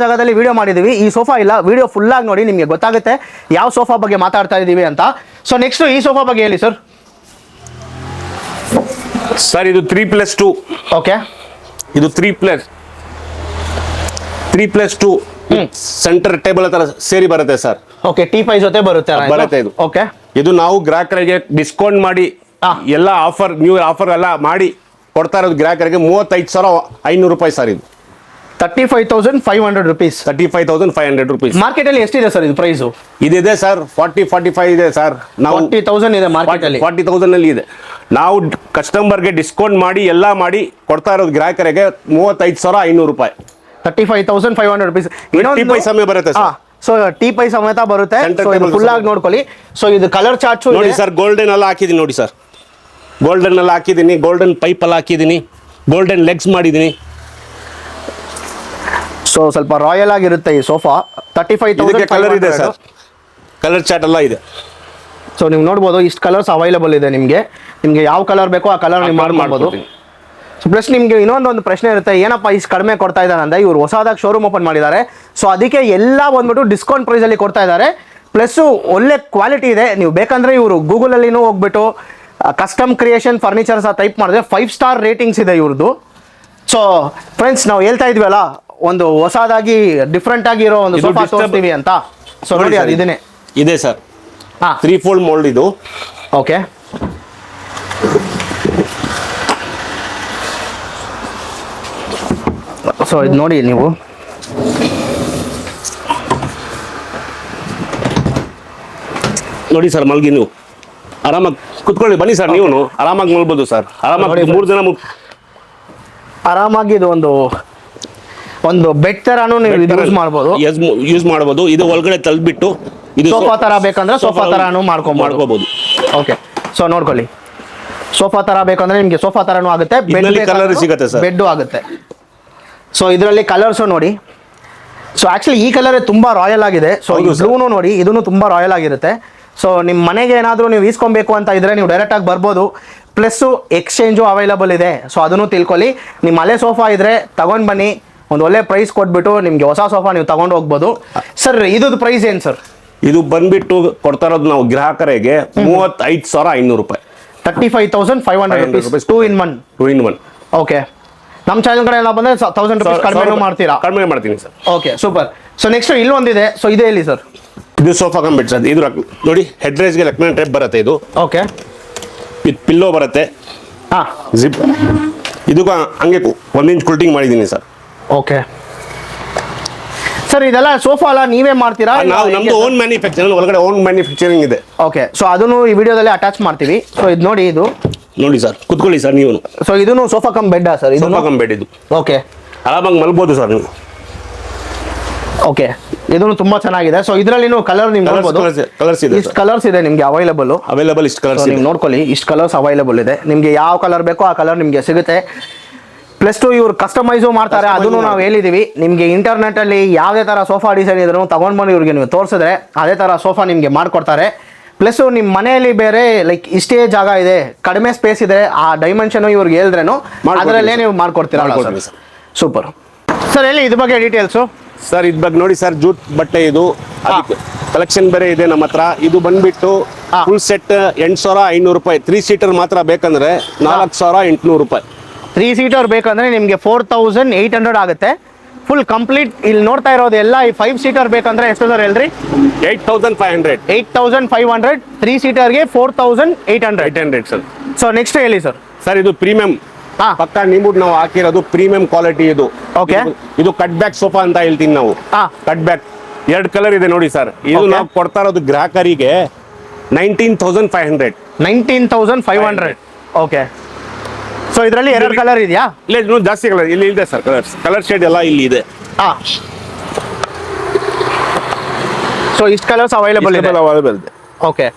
ಜಾಗದಲ್ಲಿ ವಿಡಿಯೋ ಮಾಡಿದ್ದೀವಿ, ಈ ಸೋಫಾ ಇಲ್ಲ. ವಿಡಿಯೋ ಫುಲ್ಲಾಗಿ ನೋಡಿ, ನಿಮಗೆ ಗೊತ್ತಾಗುತ್ತೆ ಯಾವ ಸೋಫಾ ಬಗ್ಗೆ ಮಾತಾಡ್ತಾ ಇದ್ದೀವಿ ಅಂತ. ಸೊ ನೆಕ್ಸ್ಟ್ ಈ ಸೋಫಾ ಬಗ್ಗೆ ಹೇಳಿ ಸರ್. ಸರ್ ಇದು 3+2. ಓಕೆ, ಇದು 3+2 ಸೆಂಟರ್ ಟೇಬಲ್ ತರ ಸೇರಿ ಬರುತ್ತೆ ಸರ್. ಓಕೆ, ಟೀಪೈ ಜೊತೆ ಬರುತ್ತೆ ಇದು. ಓಕೆ, ಇದು ನಾವು ಗ್ರಾಹಕರಿಗೆ ಡಿಸ್ಕೌಂಟ್ ಮಾಡಿ ಎಲ್ಲ ಆಫರ್, ನ್ಯೂ ಆಫರ್ ಎಲ್ಲ ಮಾಡಿ ಕೊಡ್ತಾ ಇರೋದು ಗ್ರಾಹಕರಿಗೆ 35,500 ರೂಪಾಯಿ ಸರ್. ಇದು 35,500 rupees. 35,500 ರೂಪೀಸ್. ಮಾರ್ಕೆಟ್ ಅಲ್ಲಿ ಎಷ್ಟಿದೆ ಸರ್ ಇದು ಪ್ರೈಸು? ಇದಿದೆ ಸರ್ 40-45 ಇದೆ ಸರ್. ನಾವು 40,000 ಇದೆ ಮಾರ್ಕೆಟ್ ಅಲ್ಲಿ. 40,000 ಅಲ್ಲಿ ಇದೆ. ನಾವು ಕಸ್ಟಮರ್ಗೆ ಡಿಸ್ಕೌಂಟ್ ಮಾಡಿ ಎಲ್ಲ ಮಾಡಿ ಕೊಡ್ತಾ ಇರೋದು ಗ್ರಾಹಕರಿಗೆ 35,500 ರೂಪಾಯಿ. 35,500 rupees. ಸಮಯ ಬರುತ್ತೆ ಸರ್. ಸೊ ಟೀ ಪೈ ಸಮೇತ ಬರುತ್ತೆ. Center ಸೊ ಇದು table ಫುಲ್ ಆಗಿ ನೋಡ್ಕೊಳ್ಳಿ. ಸೊ ಇದು ಕಲರ್ ಚಾರ್ಟ್ಸ್ ನೋಡಿ ಸರ್, ಗೋಲ್ಡನ್ ಎಲ್ಲ ಹಾಕಿದ್ದೀನಿ ನೋಡಿ ಸರ್, ಗೋಲ್ಡನ್ ಎಲ್ಲ ಹಾಕಿದ್ದೀನಿ, ಗೋಲ್ಡನ್ ಪೈಪ್ ಎಲ್ಲ ಹಾಕಿದ್ದೀನಿ, ಗೋಲ್ಡನ್ ಲೆಗ್ಸ್ ಮಾಡಿದ್ದೀನಿ. ಸೊ ಸ್ವಲ್ಪ ರಾಯಲ್ ಆಗಿರುತ್ತೆ ಈ ಸೋಫಾ. 35,000 ಕಲರ್ ಇದೆ ಸರ್, ಕಲರ್ ಚಾರ್ಟ್ ಎಲ್ಲ ಇದೆ. ಸೊ ನೀವು ನೋಡ್ಬೋದು ಇಷ್ಟು ಕಲರ್ಸ್ ಅವೈಲೇಬಲ್ ಇದೆ ನಿಮಗೆ. ನಿಮಗೆ ಯಾವ ಕಲರ್ ಬೇಕೋ ಆ ಕಲರ್ ನೀವು ಮಾಡ್ಬೋದು. ಸೊ ಪ್ಲಸ್ ನಿಮಗೆ ಇನ್ನೊಂದು ಪ್ರಶ್ನೆ ಇರುತ್ತೆ, ಏನಪ್ಪ ಇಷ್ಟು ಕಡಿಮೆ ಕೊಡ್ತಾ ಇದ್ದಾರೆ ಅಂದರೆ, ಇವರು ಹೊಸದಾಗಿ ಶೋರೂಮ್ ಓಪನ್ ಮಾಡಿದ್ದಾರೆ. ಸೊ ಅದಕ್ಕೆ ಎಲ್ಲ ಬಂದ್ಬಿಟ್ಟು ಡಿಸ್ಕೌಂಟ್ ಪ್ರೈಸಲ್ಲಿ ಕೊಡ್ತಾ ಇದ್ದಾರೆ. ಪ್ಲಸ್ಸು ಒಳ್ಳೆ ಕ್ವಾಲಿಟಿ ಇದೆ. ನೀವು ಬೇಕಂದರೆ ಇವರು ಗೂಗಲಲ್ಲಿನೂ ಹೋಗ್ಬಿಟ್ಟು ಕಸ್ಟಮ್ ಕ್ರಿಯೇಷನ್ ಫರ್ನಿಚರ್ಸ್ ಟೈಪ್ ಮಾಡಿದ್ರೆ 5 ಸ್ಟಾರ್ ರೇಟಿಂಗ್ಸ್ ಇದೆ ಇವ್ರದ್ದು. ಸೊ ಫ್ರೆಂಡ್ಸ್, ನಾವು ಹೇಳ್ತಾ ಇದ್ವಲ್ಲ ಒಂದು ಹೊಸದಾಗಿ ಡಿಫ್ರೆಂಟ್ ಆಗಿರೋ ಒಂದು ಸೋಫಾ ತೋರಿಸ್ತೀವಿ ಅಂತ. ಸೊ ನೋಡಿ ಅದು ಇದನ್ನೇ ಇದೆ ಸರ್, ಹಾಂ 3 fold ಮೋಲ್ಡ್ ಇದು. ಓಕೆ, ಸೊ ಇದು ನೋಡಿ ನೀವು ನೋಡಿ ಸರ್, ಮಲ್ಗಿ ನೀವು ಆರಾಮಾಗಿ ಕುತ್ಕೊಳ್ಳಿ, ಬನ್ನಿ ಸರ್, ನೀವು ಆರಾಮಾಗಿ ಮಲ್ಬೋದು ಸರ್, ಆರಾಮಾಗಿ 3 ಜನ ಆರಾಮಾಗಿ ಇದು ಒಂದು ಬೆಡ್ ತರಾನು ನೀವು ಯೂಸ್ ಮಾಡ್ಬೋದು. ಯೂಸ್ ಮಾಡ್ಬೋದು. ಇದು ಒಳಗಡೆ ತಳ್ಬಿಟ್ಟು ಇದು ಸೋಫಾ ತರ ಬೇಕಂದ್ರೆ ಸೋಫಾ ತರಾನು ಮಾಡ್ಕೋಬಹುದು. ಓಕೆ, ಸೊ ನೋಡ್ಕೊಳ್ಳಿ, ಸೋಫಾ ತರ ಬೇಕಂದ್ರೆ ನಿಮಗೆ ಸೋಫಾ ತರಾನು ಆಗುತ್ತೆ, ಕಲರ್ ಸಿಗುತ್ತೆ ಸರ್, ಬೆಡ್ ಆಗುತ್ತೆ. ಸೊ ಇದರಲ್ಲಿ ಕಲರ್ಸ್ ನೋಡಿ. ಸೊ ಆಕ್ಚುಲಿ ಈ ಕಲರ್ ತುಂಬಾ ರಾಯಲ್ ಆಗಿದೆ. ಸೊ ಈ ಬ್ಲೂನು ನೋಡಿ, ಇದನ್ನು ತುಂಬಾ ರಾಯಲ್ ಆಗಿರುತ್ತೆ. ಸೊ ನಿಮ್ಮ ಮನೆಗೆ ಏನಾದರೂ ನೀವು ಈಸ್ಕೊಬೇಕು ಅಂತ ಇದ್ರೆ ನೀವು ಡೈರೆಕ್ಟ್ ಆಗಿ ಬರ್ಬೋದು. ಪ್ಲಸ್ಸು ಎಕ್ಸ್ಚೇಂಜು ಅವೈಲಬಲ್ ಇದೆ. ಸೊ ಅದನ್ನು ತಿಳ್ಕೊಳ್ಳಿ. ನಿಮ್ಮ ಹಳೆ ಸೋಫಾ ಇದ್ರೆ ತಗೊಂಡು ಬನ್ನಿ, ಒಂದು ಒಳ್ಳೆ ಪ್ರೈಸ್ ಕೊಟ್ಬಿಟ್ಟು ನಿಮಗೆ ಹೊಸ ಸೋಫಾ ನೀವು ತಗೊಂಡು ಹೋಗ್ಬೋದು. ಸರ್ ಇದ್ದು ಪ್ರೈಸ್ ಏನು ಸರ್? ಇದು ಬಂದ್ಬಿಟ್ಟು ಕೊಡ್ತಾ ಇರೋದು ನಾವು ಗ್ರಾಹಕರಿಗೆ 35,500 ರೂಪಾಯಿ. 35,500 rupees 2 in 1. 2 in 1. ಓಕೆ, ನಮ್ಮ ಚಾನಲ್ ಕಡೆ ಎಲ್ಲ ಬಂದರೆ 1000 rupees ಕಡಿಮೆ ಮಾಡ್ತೀರಾ? ಕಡಿಮೆ ಮಾಡ್ತೀನಿ sir. Okay, super. So next ಇಲ್ಲೊಂದಿದೆ. ಸೊ ಇದೆ ಹೇಳಿ ಸರ್. ಇದು ಸೋಫಾ ಕಮ್ ಬೆಡ್ ಸರ್. ಇದು ನೋಡಿ, ಹೆಡ್ ರೇಸ್ಗೆ ಲೆಕ್ಮೆಂಟ್ ಟೈಪ್ ಬರುತ್ತೆ. ಇದು ಓಕೆ, ಇದು ಪಿಲ್ಲೋ ಬರುತ್ತೆ. ಹಾಂ, ಜಿಪ್ ಇದಕ್ಕೂ ಹಂಗೆ 1 inch ಕುಲ್ಟಿಂಗ್ ಮಾಡಿದ್ದೀನಿ ಸರ್. ಓಕೆ ಸರ್, ಇದೆಲ್ಲ ಸೋಫಾ ಎಲ್ಲ ನೀವೇ ಮಾಡ್ತೀರಾ? ನಾವು ನಮ್ದು ಓನ್ ಮ್ಯಾನುಫ್ಯಾಕ್ಚರಿಂಗ್, ಒಳಗಡೆ ಓನ್ ಮ್ಯಾನುಫ್ಯಾಕ್ಚರಿಂಗ್ ಇದೆ. ಓಕೆ, ಸೊ ಅದನ್ನು ಈ ವಿಡಿಯೋದಲ್ಲಿ ಅಟ್ಯಾಚ್ ಮಾಡ್ತೀವಿ. ಸೊ ಇದು ನೋಡಿ, ಇದು ನೋಡಿ ಸರ್, ಕುತ್ಕೊಳ್ಳಿ ಸರ್ ನೀವು. ಸೊ ಇದನ್ನು ಸೋಫಾ ಕಮ್ ಬೆಡ್ ಸರ್? ಇದು ಸೋಫಾ ಕಮ್ ಬೆಡ್. ಇದು ಓಕೆ, ಆರಾಮಾಗಿ ಮಲ್ಬೋದು ಸರ್ ನೀವು. ಓಕೆ, ಇದನ್ನು ತುಂಬಾ ಚೆನ್ನಾಗಿದೆ. ಸೊ ಇದರಲ್ಲಿ ಕಲರ್ ನೀವು ನೋಡಬಹುದು, ಕಲರ್ಸ್ ಇದೆ, ಇಷ್ಟು ಕಲರ್ಸ್ ಇದೆ ನಿಮಗೆ ಅವೈಲೇಬಲ್. ಇಷ್ಟು ಕಲರ್ಸ್ ನೀವು ನೋಡ್ಕೊಳ್ಳಿ, ಇಷ್ಟು ಕಲರ್ಸ್ ಅವೈಲೇಬಲ್ ಇದೆ. ನಿಮಗೆ ಯಾವ ಕಲರ್ ಬೇಕೋ ಆ ಕಲರ್ ನಿಮಗೆ ಸಿಗುತ್ತೆ. ಪ್ಲಸ್ ಟು ಇವ್ರು ಕಸ್ಟಮೈಸು ಮಾಡ್ತಾರೆ, ಅದನ್ನು ನಾವು ಹೇಳಿದ್ದೀವಿ. ನಿಮಗೆ ಇಂಟರ್ನೆಟ್ಟಲ್ಲಿ ಯಾವುದೇ ಥರ ಸೋಫಾ ಡಿಸೈನ್ ಇದ್ರೂ ತೊಗೊಂಡು ಬಂದು ಇವ್ರಿಗೆ ನೀವು ತೋರಿಸಿದ್ರೆ ಅದೇ ಥರ ಸೋಫಾ ನಿಮಗೆ ಮಾಡಿಕೊಡ್ತಾರೆ. ಪ್ಲಸ್ಸು ನಿಮ್ಮ ಮನೆಯಲ್ಲಿ ಬೇರೆ ಲೈಕ್ ಇಷ್ಟೇ ಜಾಗ ಇದೆ, ಕಡಿಮೆ ಸ್ಪೇಸ್ ಇದೆ, ಆ ಡೈಮೆನ್ಷನು ಇವ್ರಿಗೆ ಹೇಳಿದ್ರೇನು ಅದರಲ್ಲೇ ನೀವು ಮಾಡ್ಕೊಡ್ತೀರಾ. ಸೂಪರ್ ಸರ್, ಹೇಳಿ ಇದ್ರ ಬಗ್ಗೆ ಡೀಟೇಲ್ಸು. ಸರ್ ಇದ್ ಬಗ್ಗೆ ನೋಡಿ ಸರ್, ಜೂಟ್ ಬಟ್ಟೆ ಇದು, ಕಲೆಕ್ಷನ್ ಬೇರೆ ಇದೆ ನಮ್ಮ ಹತ್ರ. ಇದು ಬಂದ್ಬಿಟ್ಟು ಫುಲ್ ಸೆಟ್ 8,500 ರೂಪಾಯಿ. 3 seater ಮಾತ್ರ ಬೇಕಂದ್ರೆ 4,800 ರೂಪಾಯಿ. 3 seater ಬೇಕಂದ್ರೆ ನಿಮಗೆ 4,800 ಆಗುತ್ತೆ ಫುಲ್ ಕಂಪ್ಲೀಟ್. ಇಲ್ಲಿ ನೋಡ್ತಾ ಇರೋದು ಎಲ್ಲ ಈ 5 seater ಬೇಕಂದ್ರೆ ಎಷ್ಟು ಸರ್ ಹೇಳ್ರಿ? 8,500. 8,500. 3 seaterಗೆ 4,800 ಸರ್. ಸೊ ನೆಕ್ಸ್ಟ್ ಹೇಳಿ ಸರ್. ಸರ್ ಇದು ಪ್ರೀಮಿಯಂ, ಪಕ್ಕ ನಿಂಬುಡ್ ನಾವು ಹಾಕಿರೋದು ಪ್ರೀಮಿಯಂ ಕ್ವಾಲಿಟಿ ಇದು. ಓಕೆ, ಇದು ಕಟ್ ಬ್ಯಾಕ್ ಸೋಫಾ ಅಂತ ಹೇಳ್ತೀನಿ ನಾವು. ಕಟ್ ಬ್ಯಾಕ್ 2 ಕಲರ್ ಇದೆ ನೋಡಿ ಸರ್. ಇದು ನಾವು ಕೊಡ್ತಾ ಇರೋದು ಗ್ರಾಹಕರಿಗೆ 19,500. 19,500. ಓಕೆ, ಸೊ ಇದರಲ್ಲಿ 2 ಕಲರ್ ಇದೆಯಾ? ಇಲ್ಲ, ಇನ್ನೂ ಜಾಸ್ತಿ ಕಲರ್ ಇಲ್ಲಿ ಇದೆ ಸರ್. ಕಲರ್ ಶೇಡ್ ಎಲ್ಲ ಇಲ್ಲಿ ಇದೆ. ಸೊ ಇಷ್ಟು ಕಲರ್ಸ್ ಅವೈಲೇಬಲ್ ಇದೆ. ಓಕೆ,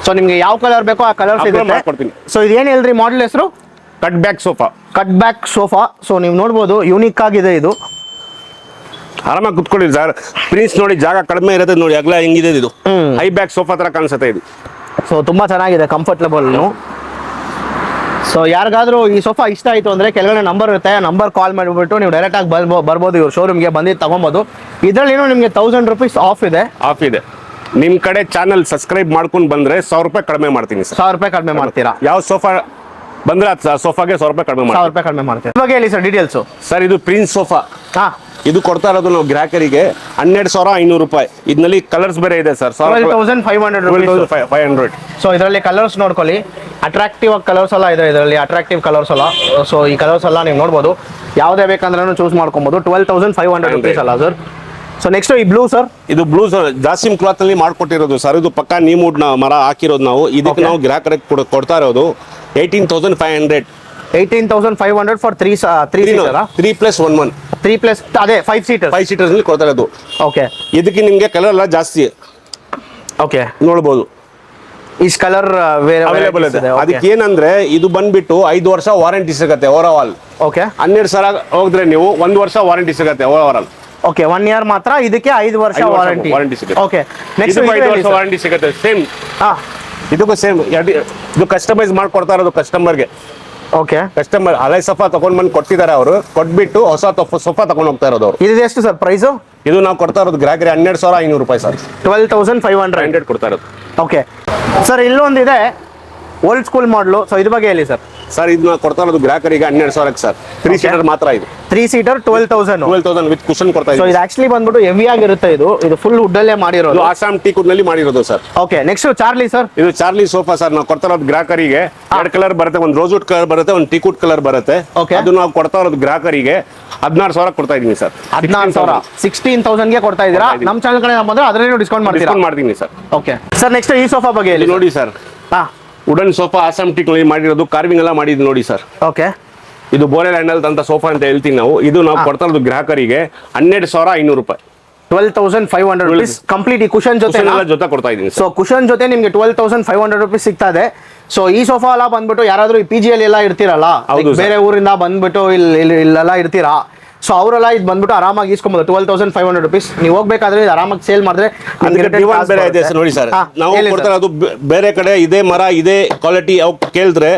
ಸೊ ನಿಮಗೆ ಯಾವ ಕಲರ್ ಬೇಕೋ ಆ ಕಲರ್ ಮಾಡ್ಕೊಡ್ತೀನಿ. ಸೊ ಇದೇನು ಹೇಳ್ರಿ ಮಾಡೆಲ್ ಹೆಸರು? Cut back sofa. Cut back sofa. So ನೀವು ನೋಡ್ಬೋದು, ಯೂನಿಕ್ ಆಗಿದೆ ಇದು. ಆರಾಮಾಗಿ ಕುತ್ಕೊಳ್ಳಿ ಸರ್. ಪ್ರಿನ್ಸ್ ನೋಡಿ, ಜಾಗ ಕಡಿಮೆ ಇರುತ್ತೆ ನೋಡಿ, ಅಗಲ ಹೆಂಗಿದೆ ಇದು. ಹೈ ಬ್ಯಾಕ್ ಸೋಫಾ ತರ ಕಾಣಿಸುತ್ತೆ ಇದು. ಸೊ ತುಂಬಾ ಚೆನ್ನಾಗಿದೆ, ಕಂಫರ್ಟಬಲ್. ಸೊ ಯಾರಿಗಾದ್ರೂ ಈ ಸೋಫಾ ಇಷ್ಟ ಆಯಿತು ಅಂದರೆ ಕೆಳಗಡೆ ನಂಬರ್ ಇರುತ್ತೆ, ನಂಬರ್ ಕಾಲ್ ಮಾಡಿಬಿಟ್ಟು ನೀವು ಡೈರೆಕ್ಟಾಗಿ ಬರ್ಬೋದು, ಇವ್ರು ಶೋರೂಮ್ಗೆ ಬಂದು ತೊಗೊಬೋದು. ಇದರಲ್ಲಿ ನಿಮಗೆ 1,000 rupees ಆಫ್ ಇದೆ. ನಿಮ್ಮ ಕಡೆ ಚಾನಲ್ ಸಬ್ಸ್ಕ್ರೈಬ್ ಮಾಡ್ಕೊಂಡು ಬಂದರೆ 1,000 ರೂಪಾಯಿ ಕಡಿಮೆ ಮಾಡ್ತೀನಿ ಸರ್. 1,000 ರೂಪಾಯಿ ಕಡಿಮೆ ಮಾಡ್ತೀರಾ? ಯಾವ ಸೋಫಾ ಬಂದ್ರೆ ಸೋಫಾಗೆ 1,000 ರೂಪಾಯಿ ಕಡಿಮೆ 1,000 ರೂಪಾಯಿ ಕಡಿಮೆ ಮಾಡ್ತೀರಾ? ಇವಾಗ ಹೇಳಿ ಸರ್ ಡೀಟೇಲ್ಸು. ಸರ್ ಇದು ಪ್ರಿನ್ಸ್ ಸೋಫಾ. ಇದು ಕೊಡ್ತಾ ಇರೋದು ನಾವು ಗ್ರಾಹಕರಿಗೆ 12,500 ರೂಪಾಯಿ. ಇದರಲ್ಲಿ ಕಲರ್ಸ್ ಬೇರೆ ಇದೆ ಸರ್. 12,500. ಸೊ ಇದರಲ್ಲಿ ಕಲರ್ಸ್ ನೋಡ್ಕೊಳ್ಳಿ, ಅಟ್ರಾಕ್ಟಿವ್ ಕಲರ್ಸ್ ಎಲ್ಲ ಇದೆ ಇದರಲ್ಲಿ, ಅಟ್ರಾಕ್ಟಿವ್ ಕಲರ್ಸ್ ಎಲ್ಲ. ಸೊ ಈ ಕಲರ್ಸ್ ಎಲ್ಲ ನೀವು ನೋಡ್ಬೋದು, ಯಾವುದೇ ಬೇಕಂದ್ರೂ ಚೂಸ್ ಮಾಡ್ಕೊಬೋದು. 12,500 rupees ಅಲ್ಲ ಸರ್. ಸೊ ನೆಕ್ಸ್ಟ್ ಈ ಬ್ಲೂ ಸರ್. ಇದು ಬ್ಲೂ ಸರ್, ಜಾಸಿಮ್ ಕ್ಲಾತ್ ಅಲ್ಲಿ ಮಾಡ್ಕೊಟ್ಟಿರೋದು ಸರ್. ಇದು ಪಕ್ಕಾ ನೀಮುಡ್ ಮರ ಹಾಕಿರೋದು ನಾವು. ಇದಕ್ಕೆ ನಾವು ಗ್ರಾಹಕರಿಗೆ ಕೊಡ್ತಾ ಇರೋದು 18,500. 18,500 ಫಾರ್ ತ್ರೀ ಸೀಟರ್. 3+1 3+ ಅದೇ 5 ಸೀಟರ್. 5 ಸೀಟರ್ಸ್ ಅಲ್ಲಿ ಕೊಡ್ತಾ ಇರೋದು. ಓಕೆ ಇದಕ್ಕೆ ನಿಮಗೆ ಕಲರ್ ಎಲ್ಲ ಜಾಸ್ತಿ ಓಕೆ ನೋಡ್ಬೋದು, ಇಸ್ ಕಲರ್ ಬೇರೆ ಅವೈಲೇಬಲ್ ಇದೆ. ಅದಕ್ಕೆ ಏನಂದ್ರೆ ಇದು ಬಂದ್ಬಿಟ್ಟು 5 ವರ್ಷ ವಾರಂಟಿ ಸಿಗುತ್ತೆ ಓವರ್ ಆಲ್. ಓಕೆ 12,000 ಹೋದ್ರೆ ನೀವು 1 ವರ್ಷ ವಾರಂಟಿ ಸಿಗುತ್ತೆ ಓವರ್ ಆಲ್. ಓಕೆ 1 ಇಯರ್ ಮಾತ್ರ, ಇದಕ್ಕೆ 5 ವರ್ಷ ವಾರಂಟಿ. ಸಿಗುತ್ತೆ. ಓಕೆ ನೆಕ್ಸ್ಟ್ 5 ವರ್ಷ ವಾರಂಟಿ ಸಿಗುತ್ತೆ ಸೇಮ್. ಹಾ ಇದಕ್ಕೂ ಸೇಮ್. ಇದು ಕಸ್ಟಮೈಸ್ ಮಾಡ್ಕೊಡ್ತಾ ಇರೋದು ಕಸ್ಟಮರ್ಗೆ. ಓಕೆ ಕಸ್ಟಮರ್ ಹಳೆ ಸೋಫಾ ತಗೊಂಡ್ ಬಂದು ಕೊಟ್ಟಿದ್ದಾರೆ ಅವರು, ಕೊಟ್ಬಿಟ್ಟು ಹೊಸ ಸೋಫಾ ತಗೊಂಡ್ ಹೋಗ್ತಾ ಇರೋದು ಅವರು. ಇದು ಎಷ್ಟು ಸರ್ ಪ್ರೈಸು? ಇದು ನಾವು ಕೊಡ್ತಾ ಇರೋದು ಗ್ರಾಹಕರಿಗೆ 12,500 ರೂಪಾಯಿ ಸರ್. 12,500 ಕೊಡ್ತಾ ಇರೋದು. ಓಕೆ ಸರ್, ಇಲ್ಲೊಂದಿದೆ ಓಲ್ಡ್ ಸ್ಕೂಲ್ ಮಾಡಲು. ಸೊ ಇದ್ರ ಬಗ್ಗೆ ಹೇಳಿ ಸರ್. ಸರ್ ಇದನ್ನ ಕೊಡ್ತಾ ಇರೋದು ಗ್ರಾಹಕರಿಗೆ 12,000 ಸರ್. 3 ಸೀಟರ್ ಮಾತ್ರ ಇದು. 3 ಸೀಟರ್ 12,000 ವಿತ್ ಕುಶನ್ ಕೊಡ್ತಾ ಸೊ ಇದ್ದೀವಿ. ಇದು ಆಕ್ಚುಲಿ ಬಂದ್ಬಿಟ್ಟು ಹೆವಿ ಆಗಿರುತ್ತೆ. ಇದು ಫುಲ್ ವುಡ್ ಅಲ್ಲೇ ಮಾಡಿರೋದು. ಇದು ಆಸಾಮ್ ಟೀಕ್ ನಲ್ಲಿ ಮಾಡಿರೋದು sir. Okay next Charlie sir. ಇದು ಚಾರ್ಲಿ ಸೋಫಾ ಸರ್. ನಾವು ಕೊಡ್ತಾ ಇರೋದು ಗ್ರಾಹಕರಿಗೆ 2 ಕಲರ್ ಬರುತ್ತೆ, ಒಂದು ರೋಸ್ವುಡ್ ಕಲರ್ ಬರುತ್ತೆ, ಒಂದು ಟೀಕುಡ್ ಕಲರ್ ಬರುತ್ತೆ. Okay. ಅದು ನಾವು ಕೊಡ್ತಾ ಇರೋದು ಗ್ರಾಹಕರಿಗೆ 16,000 ಕೊಡ್ತಾ ಇದೀನಿ ಸರ್. 16,000 16,000ಗೆ ಕೊಡ್ತಾ ಇದ್ದೀರಾ. ಕೊಡ್ತಾ ಇದ್ದೀನಿ. ನಮ್ಮ ಚಾನಲ್ ಕಡೆ ಬಂದ್ರೆ ಅದರಲ್ಲಿ ಡಿಸ್ಕೌಂಟ್ ಮಾಡ್ತೀರಾ? ಡಿಸ್ಕೌಂಟ್ ಮಾಡ್ತೀನಿ ಸರ್. ಓಕೆ ಸರ್, ನೆಕ್ಸ್ಟ್ ಈ ಸೋಫಾ ಬಗ್ಗೆ ಹೇಳಿ. ಇದು ನೋಡಿ ಸರ್, ಹಾ ವುಡನ್ ಸೋಫಾ ಆಸಾಮ್ ಟೀಕ್ ನಲ್ಲಿ ಮಾಡಿರೋದು, ಕಾರ್ವಿಂಗ್ ಎಲ್ಲ ಮಾಡಿದ್ದು ನೋಡಿ ಸರ್. ಓಕೆ ಇದು ಬೋರೆಲ್ ಹ್ಯಾಂಡಲ್ ಅಂತ ಸೋಫಾ ಅಂತ ಹೇಳ್ತೀವಿ ನಾವು. ಇದು ನಾವು ಕೊಡ್ತಾ ಇರೋದು ಗ್ರಾಹಕರಿಗೆ 12,500 ರೂಪಾಯಿ. 12,500 ರುಪೀಸ್ ಕಂಪ್ಲೀಟ್ ಈ ಕುಶನ್ ಜೊತೆ. ಕುಶನ್ ಎಲ್ಲ ಜೊತೆ ಕೊಡ್ತಾ ಇದೀನಿ ಸೊ ಕುಶನ್ ಜೊತೆ ನಿಮಗೆ 12,500 ರುಪೀಸ್ ಸಿಗ್ತಾ ಇದೆ. ಸೊ ಈ ಸೋಫಾ ಎಲ್ಲ ಬಂದ್ಬಿಟ್ಟು ಯಾರಾದ್ರೂ ಈ PG ಅಲ್ಲಿ ಎಲ್ಲ ಇರ್ತೀರಲ್ಲ, ಹೌದು ಬೇರೆ ಊರಿಂದ ಬಂದ್ಬಿಟ್ಟು ಇಲ್ಲೆಲ್ಲ ಇರ್ತೀರಾ, ಸೊ ಅವರೆಲ್ಲ ಇದು ಬಂದ್ಬಿಟ್ಟು ಆರಾಮಾಗಿ ಇಸ್ಕೊಬೋದು. 12,500 ರುಪೀಸ್ ನೀವು ಹೋಗ್ಬೇಕಾದ್ರೆ ಇದು ಆರಾಮಾಗಿ ಸೇಲ್ ಮಾಡಿದ್ರೆ ಬೇರೆ ಇದೆ ಸರ್. ನೋಡಿ ಸರ್, ನಾವು ಕೊಡ್ತಾ ಇರೋದು ಬೇರೆ ಕಡೆ ಇದೇ ಮರ ಇದೇ ಕ್ವಾಲಿಟಿ ಕೇಳಿದ್ರೆ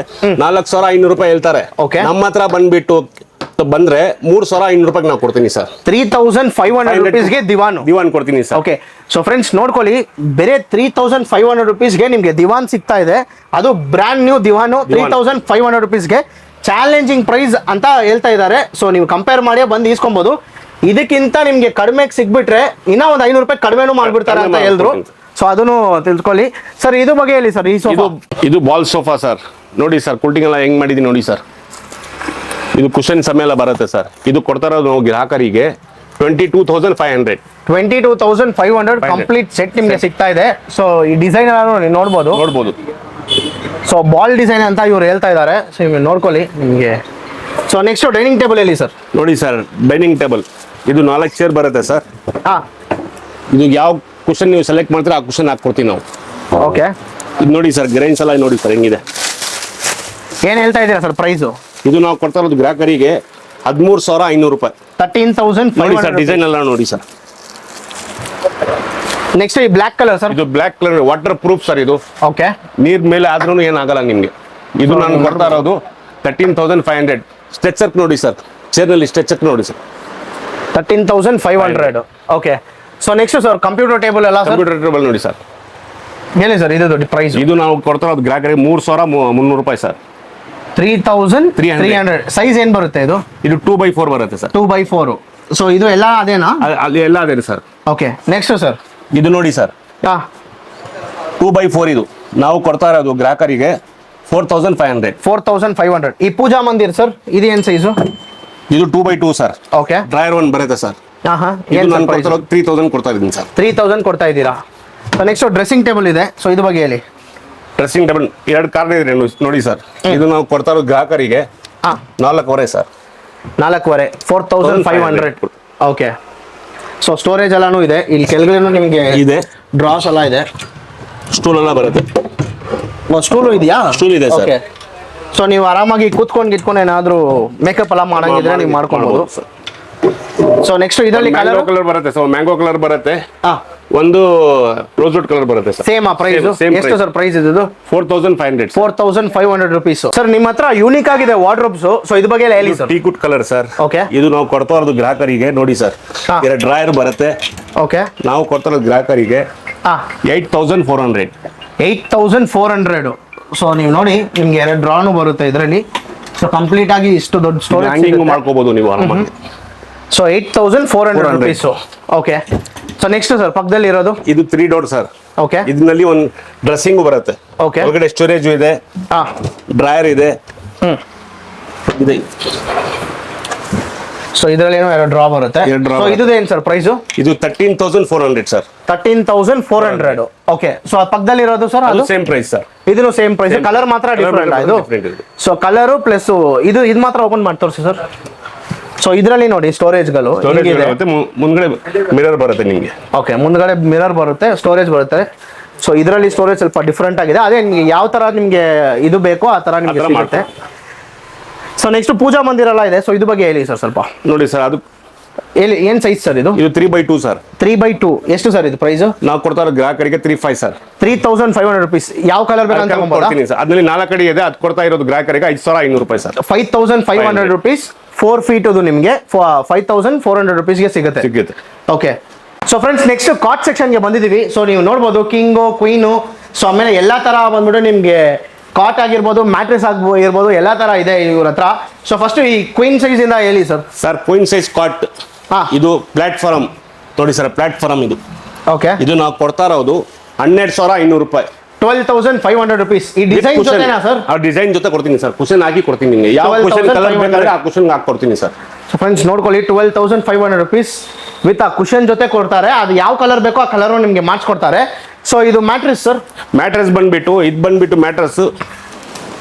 4,500 ರೂಪಾಯಿ ಹೇಳ್ತಾರೆ. Okay. ನಮ್ಮ ಹತ್ರ ಬಂದ್ರೆ 3,500 ರೂಪಾಯಿ ನಾವು ಕೊಡ್ತೀನಿ ಸರ್. 3,500 ರುಪೀಸ್ಗೆ ದಿವಾನ್ ಕೊಡ್ತೀನಿ ಸರ್. ಓಕೆ ಸೊ ಫ್ರೆಂಡ್ಸ್ ನೋಡ್ಕೊಳ್ಳಿ, ಬೇರೆ 3,500 ರುಪೀಸ್ಗೆ ನಿಮಗೆ ದಿವಾನ್ ಸಿಗ್ತಾ ಇದೆ. ಅದು ಬ್ರ್ಯಾಂಡ್ ನ್ಯೂ ದಿವಾನು 3,500 ರುಪೀಸ್ಗೆ. ಚಾಲೆಂಜಿಂಗ್ ಪ್ರೈಸ್ ಅಂತ ಹೇಳ್ತಾ ಇದ್ದಾರೆ. ಸೊ ನೀವು ಕಂಪೇರ್ ಮಾಡಿ ಬಂದು ಈಸ್ಕೊಬಹುದು. ಇದಕ್ಕಿಂತ ನಿಮ್ಗೆ ಕಡಿಮೆ ಸಿಗ್ಬಿಟ್ರೆ ಇನ್ನ ಒಂದು 500 ರೂಪಾಯಿ ಕಡಿಮೆನೂ ಮಾಡ್ಬಿಡ್ತಾರೆ ಅಂತ ಹೇಳಿದ್ರು. ಸೊ ಅದನ್ನು ತಿಳ್ಕೊಳ್ಳಿ ಸರ್. ಇದು ಬಗ್ಗೆ ಹೇಳಿ ಸರ್. ಈ ಸೋಫಾ ಇದು ಬಾಲ್ ಸೋಫಾ ಸರ್. ನೋಡಿ ಸರ್, ಕುಲ್ಟಿಂಗ್ ಎಲ್ಲ ಹೆಂಗ್ ಮಾಡಿದೀನಿ ನೋಡಿ ಸರ್. ಇದು ಕುಶನ್ ಸಮೇಲ ಬರುತ್ತೆ ಸರ್. ಇದು ಕೊಡ್ತಾ ಇರೋದು ನಾವು ಗ್ರಾಹಕರಿಗೆ 22,500. 22,500 ಕಂಪ್ಲೀಟ್ ಸೆಟ್ ನಿಮ್ಗೆ ಸಿಗ್ತಾ ಇದೆ. ಸೊ ಈ ಡಿಸೈನ್ ಎಲ್ಲ ನೋಡ್ಬೋದು. ಸೊ ಬಾಲ್ ಡಿಸೈನ್ ಅಂತ ಇವ್ರು ಹೇಳ್ತಾ ಇದ್ದಾರೆ. ಸೊ ನೀವು ನೋಡ್ಕೊಳ್ಳಿ ನಿಮಗೆ. ಸೊ ನೆಕ್ಸ್ಟ್ ಡೈನಿಂಗ್ ಟೇಬಲ್ ಹೇಳಿ ಸರ್. ನೋಡಿ ಸರ್, ಡೈನಿಂಗ್ ಟೇಬಲ್ ಇದು 4 ಚೇರ್ ಬರುತ್ತೆ ಸರ್. ಹಾ ಇದು ಯಾವ ಕುಶನ್ ನೀವು ಸೆಲೆಕ್ಟ್ ಮಾಡ್ತೀರಾ ಆ ಕುಶನ್ ಹಾಕ್ಕೊಡ್ತೀವಿ ನಾವು. ಓಕೆ ಇದು ನೋಡಿ ಸರ್, ಗ್ರೈನ್ಸ್ ಎಲ್ಲ ನೋಡಿ ಸರ್ ಹೆಂಗಿದೆ. ಏನು ಹೇಳ್ತಾ ಇದ್ದೀರಾ ಸರ್ ಪ್ರೈಸು? ಇದು ನಾವು ಕೊಡ್ತಾ ಇರೋದು ಗ್ರಾಹಕರಿಗೆ 13,500 ರೂಪಾಯಿ. 13,500 ನೋಡಿ ಸರ್, ಡಿಸೈನ್ ಎಲ್ಲ ನೋಡಿ ಸರ್. ನೆಕ್ಸ್ಟ್ ಈ ಬ್ಲ್ಯಾಕ್ ಕಲರ್ ಸರ್. ಇದು black colour water proof sir. ಇದು ಓಕೆ ನೀರ್ ಮೇಲೆ ಆದ್ರೂ ಏನಾಗಲ್ಲ ನಿಮ್ಗೆ. ಇದು ನಾನು ಕೊಡ್ತಾ ಇರೋದು 13,500. ಸ್ಟ್ರೆಚರ್ ನೋಡಿ ಸರ್, ಚೇರ್ ನಲ್ಲಿ ಸ್ಟ್ರೆಚರ್ ನೋಡಿ sir. 13,500. Okay so next sir computer table ಎಲ್ಲ ಸರ್. ಕಂಪ್ಯೂಟರ್ ಟೇಬಲ್ ನೋಡಿ ಸರ್. ಹೇಳಿ ಸರ್ ಇದು ಪ್ರೈಸ್. ಇದು ನಾವು ಕೊಡ್ತಾ ಇರೋದು ಗ್ರಾಹಕರಿಗೆ 3,300 ರೂಪಾಯಿ ಸರ್. 3,300. ಸೈಜ್ ಏನ್ ಬರುತ್ತೆ ಇದು? ಇದು 2x4 ಬರುತ್ತೆ ಸರ್. 2x4. ಸೊ ಇದು ಎಲ್ಲ ಅದೇನಾ? ಅಲ್ಲಿ ಎಲ್ಲ ಅದೇ ಸರ್. Okay next sir. ಇದು ನೋಡಿ ಸರ್, 2x4. ಇದು ನಾವು ಕೊಡ್ತಾ ಇರೋದು ಗ್ರಾಹಕರಿಗೆ 4,500. 4,500. ಈ ಪೂಜಾ ಮಂದಿರ್ ಸರ್, ಇದು ಏನ್ ಸೈಜು? ಇದು 2x2 ಸರ್. ಓಕೆ ಡ್ರೈವರ್ 1 ಬರುತ್ತೆ ಸರ್. ಏನ್ ನಾನು ಕೊಡ್ತಾ ಇರೋದು 3,000 ಕೊಡ್ತಾ ಇದ್ದೀನಿ ಸರ್. 3,000 ಕೊಡ್ತಾ ಇದ್ದೀರಾ. ಸೊ ನೆಕ್ಸ್ಟ್ ಡ್ರೆಸ್ಸಿಂಗ್ ಟೇಬಲ್ ಇದೆ. ಸೊ ಇದು ಬಗ್ಗೆ ಹೇಳಿ. ಡ್ರೆಸ್ಸಿಂಗ್ ಟೇಬಲ್ 2 ಕಾರ್ಡ್ ಇದೆ ನೋಡಿ ಸರ್. ಇದು ನಾವು ಕೊಡ್ತಾ ಇರೋದು ಗ್ರಾಹಕರಿಗೆ 4,500 ಸರ್. 4,500. 4,500. ಓಕೆ ಸೊ ಸ್ಟೋರೇಜ್ ಎಲ್ಲಾನು ಇದೆ. ಇಲ್ಲಿ ಕೆಳಗಡೆನೂ ನಿಮಗೆ ಇದೆ, ಡ್ರಾಸ್ ಎಲ್ಲ ಇದೆ, ಸ್ಟೂಲ್ ಎಲ್ಲ ಬರುತ್ತೆ. ಸ್ಟೂಲು ಇದೆಯಾ? ಸ್ಟೂಲ್ ಇದೆ ಸರ್. ಓಕೆ ಸೊ ನೀವು ಆರಾಮಾಗಿ ಕೂತ್ಕೊಂಡು ಏನಾದ್ರು ಮೇಕಪ್ ಎಲ್ಲ ಮಾಡಂಗಿದ್ರೆ ನೀವು ಮಾಡ್ಕೊಬಹುದು. ಸೊ ನೆಕ್ಸ್ಟ್ ಇದರಲ್ಲಿ ಕಲರ್ ಬರುತ್ತೆ ಸರ್. ಮ್ಯಾಂಗೋ ಕಲರ್ ಬರುತ್ತೆ, ಒಂದು ರೋಸ್ವುಡ್ ಕಲರ್ ಬರುತ್ತೆ ಸರ್. ಸೇಮ್ ಪ್ರೈಸ್ ಎಷ್ಟು ಸರ್ ಪ್ರೈಸ್ ಇದು? 4,500. 4,500 ರುಪೀಸ್. ಸರ್ ನಿಮ್ಮ ಹತ್ರ ಯೂನಿಕ್ ಆಗಿದೆ ವಾರ್ಡ್ರೋಬ್ಸ್. ಸೊ ಇದ್ರ ಬಗ್ಗೆ ಹೇಳಿ ಸರ್. ಟೀಕುಡ್ colour sir. ಓಕೆ ಇದು ನಾವು ಕೊಡ್ತಾ ಇರೋದು ಗ್ರಾಹಕರಿಗೆ ನೋಡಿ ಸರ್. 2 ಡ್ರಾಯರ್ ಬರುತ್ತೆ. ಓಕೆ ನಾವು ಕೊಡ್ತಾ ಇರೋದು ಗ್ರಾಹಕರಿಗೆ 8,400. 8,400. ಸೊ ನೀವು ನೋಡಿ ನಿಮ್ಗೆ 2 ಡ್ರಾನು ಬರುತ್ತೆ ಇದರಲ್ಲಿ. ಸೊ ಕಂಪ್ಲೀಟ್ ಆಗಿ ಇಷ್ಟು ದೊಡ್ಡ ಸ್ಟೋರೇಜ್ ಹ್ಯಾಂಗಿಂಗ್ ಮಾಡ್ಕೋಬಹುದು ನೀವು ಆರಾಮಾಗಿ. So 8,400 rupees. Okay so next sir ಪಕ್ಕದಲ್ಲಿ ಇರೋದು ಇದು 3 ಡೋರ್ ಸರ್. ಓಕೆ ಇದರಲ್ಲಿ ಒಂದು ಡ್ರೆಸ್ಸಿಂಗ್ ಬರುತ್ತೆ. ಓಕೆ ಒಳಗಡೆ ಸ್ಟೋರೇಜ್ ಇದೆ, ಡ್ರಾಯರ್ ಇದೆ. ಇದೆ ಸೊ ಇದರಲ್ಲಿ ಏನೋ ಎರಡು ಡ್ರಾ ಬರುತ್ತೆ. ಎರಡು draw ಸೊ ಇದು ಏನು ಸರ್ ಪ್ರೈಸು? ಇದು 13,400 ಸರ್. 13,400. ಓಕೆ. ಸೊ ಪಕ್ಕದಲ್ಲಿ ಇರೋದು ಸರ್ ಅದು ಸೇಮ್ ಪ್ರೈಸ್ ಸರ್. ಇದನ್ನು ಸೇಮ್ ಪ್ರೈಸ್, ಕಲರ್ ಮಾತ್ರ ಡಿಫ್ರೆಂಟ್ ಇದು. ಸೊ ಕಲರು ಪ್ಲಸ್ ಇದು ಮಾತ್ರ ಓಪನ್ ಮಾಡಿ ತೋರಿಸಿ ಸರ್. ಸೊ ಇದರಲ್ಲಿ ನೋಡಿ ಸ್ಟೋರೇಜ್ಗಳು ಮುಂದ್ಗಡೆ ಮಿರರ್ ಬರುತ್ತೆ ನಿಮಗೆ. ಓಕೆ, ಮುಂದ್ಗಡೆ ಮಿರರ್ ಬರುತ್ತೆ, ಸ್ಟೋರೇಜ್ ಬರುತ್ತೆ. ಸೊ ಇದರಲ್ಲಿ ಸ್ಟೋರೇಜ್ ಸ್ವಲ್ಪ ಡಿಫ್ರೆಂಟ್ ಆಗಿದೆ. ಅದೇ ನಿಮಗೆ ಯಾವ ತರ ನಿಮಗೆ ಇದು ಬೇಕೋ ಆ ತರ ನಿಮಗೆ ಸಿಗುತ್ತೆ. ಸೊ ನೆಕ್ಸ್ಟ್ ಪೂಜಾ ಮಂದಿರ ಎಲ್ಲ ಇದೆ. ಸೊ ಇದು ಬಗ್ಗೆ ಹೇಳಿ ಸರ್ ಸ್ವಲ್ಪ. ನೋಡಿ ಸರ್, ಅದು ಹೇಳಿ ಏನ್ ಸೈಜ್ ಸರ್ ಇದು? ಇದು 3x2 ಸರ್. 3x2 ಎಷ್ಟು ಸರ್ ಇದು ಪ್ರೈಸ್? ನಾವು ಕೊಡ್ತಾ ಇರೋ ಗ್ರಾಹಕರಿಗೆ 3,500 ಸರ್. 3,500 rupees. ಯಾವ ಕಲರ್ ಬೇಕಂತ ಕೊಡ್ತೀನಿ ಸರ್. ಅದ್ರಲ್ಲಿ 4 ಕಡೆ ಇದೆ, ಅದು ಕೊಡ್ತಾ ಇರೋದು ಗ್ರಾಹಕರಿಗೆ 5,500 ರೂಪಾಯಿ ಸರ್. 5,500 rupees 4 feet ಅದು ನಿಮಗೆ 5,400 rupees ಗೆ ಸಿಗುತ್ತೆ. ಓಕೆ. ಸೊ ಫ್ರೆಂಡ್ಸ್ ನೆಕ್ಸ್ಟ್ ಕಾಟ್ ಸೆಕ್ಷನ್ಗೆ ಬಂದಿದ್ದೀವಿ. ಸೊ ನೀವು ನೋಡ್ಬೋದು ಕಿಂಗು, ಕ್ವೀನು, ಸೊ ಆಮೇಲೆ ಎಲ್ಲ ಥರ ಬಂದ್ಬಿಟ್ಟು ನಿಮಗೆ ಕಾಟ್ ಆಗಿರ್ಬೋದು, ಮ್ಯಾಟ್ರೆಸ್ ಇರ್ಬೋದು, ಎಲ್ಲ ಥರ ಇದೆ ಇವ್ರ ಹತ್ರ. ಸೊ ಫಸ್ಟ್ ಈ ಕ್ವೀನ್ ಸೈಜ್ ಇಂದ ಹೇಳಿ sir. Sir queen size cot, ಇದು ಪ್ಲಾಟ್ಫಾರ್ಮ್ ನೋಡಿ ಸರ್, ಪ್ಲಾಟ್ಫಾರ್ಮ್ ಇದು. ಓಕೆ. ಇದು ನಾವು ಕೊಡ್ತಾ ಇರೋದು 12,500 ರೂಪಾಯಿ. 12,500 rupees. ಈ ಡಿಸೈನ್ ಜೊತೆನಾ ಸರ್? ಆ ಡಿಸೈನ್ ಜೊತೆ ಕೊಡ್ತೀನಿ ಸರ್. ಕುಶನ್ ಹಾಕಿ ಕೊಡ್ತೀನಿ ನಿಮಗೆ. ಯಾವ ಕುಶನ್ ಕಲರ್ ಬೇಕಾದ್ರೆ ಆ ಕುಶನ್ ಹಾಕಿ ಕೊಡ್ತೀನಿ ಸರ್. ಸೊ ಫ್ರೆಂಡ್ಸ್ ನೋಡ್ಕೊಳ್ಳಿ, 12,500 rupees ವಿತ್ ಆ ಕುಶನ್ ಜೊತೆ ಕೊಡ್ತಾರೆ. ಅದು ಯಾವ ಕಲರ್ ಬೇಕೋ ಆ ಕಲರ್ ನಿಮಗೆ ಮಾಡಿಸ್ಕೊಡ್ತಾರೆ. ಸೊ ಇದು ಮ್ಯಾಟ್ರೆಸ್ ಸರ್. ಮ್ಯಾಟ್ರೆಸ್ ಬಂದ್ಬಿಟ್ಟು ಮ್ಯಾಟ್ರೆಸ್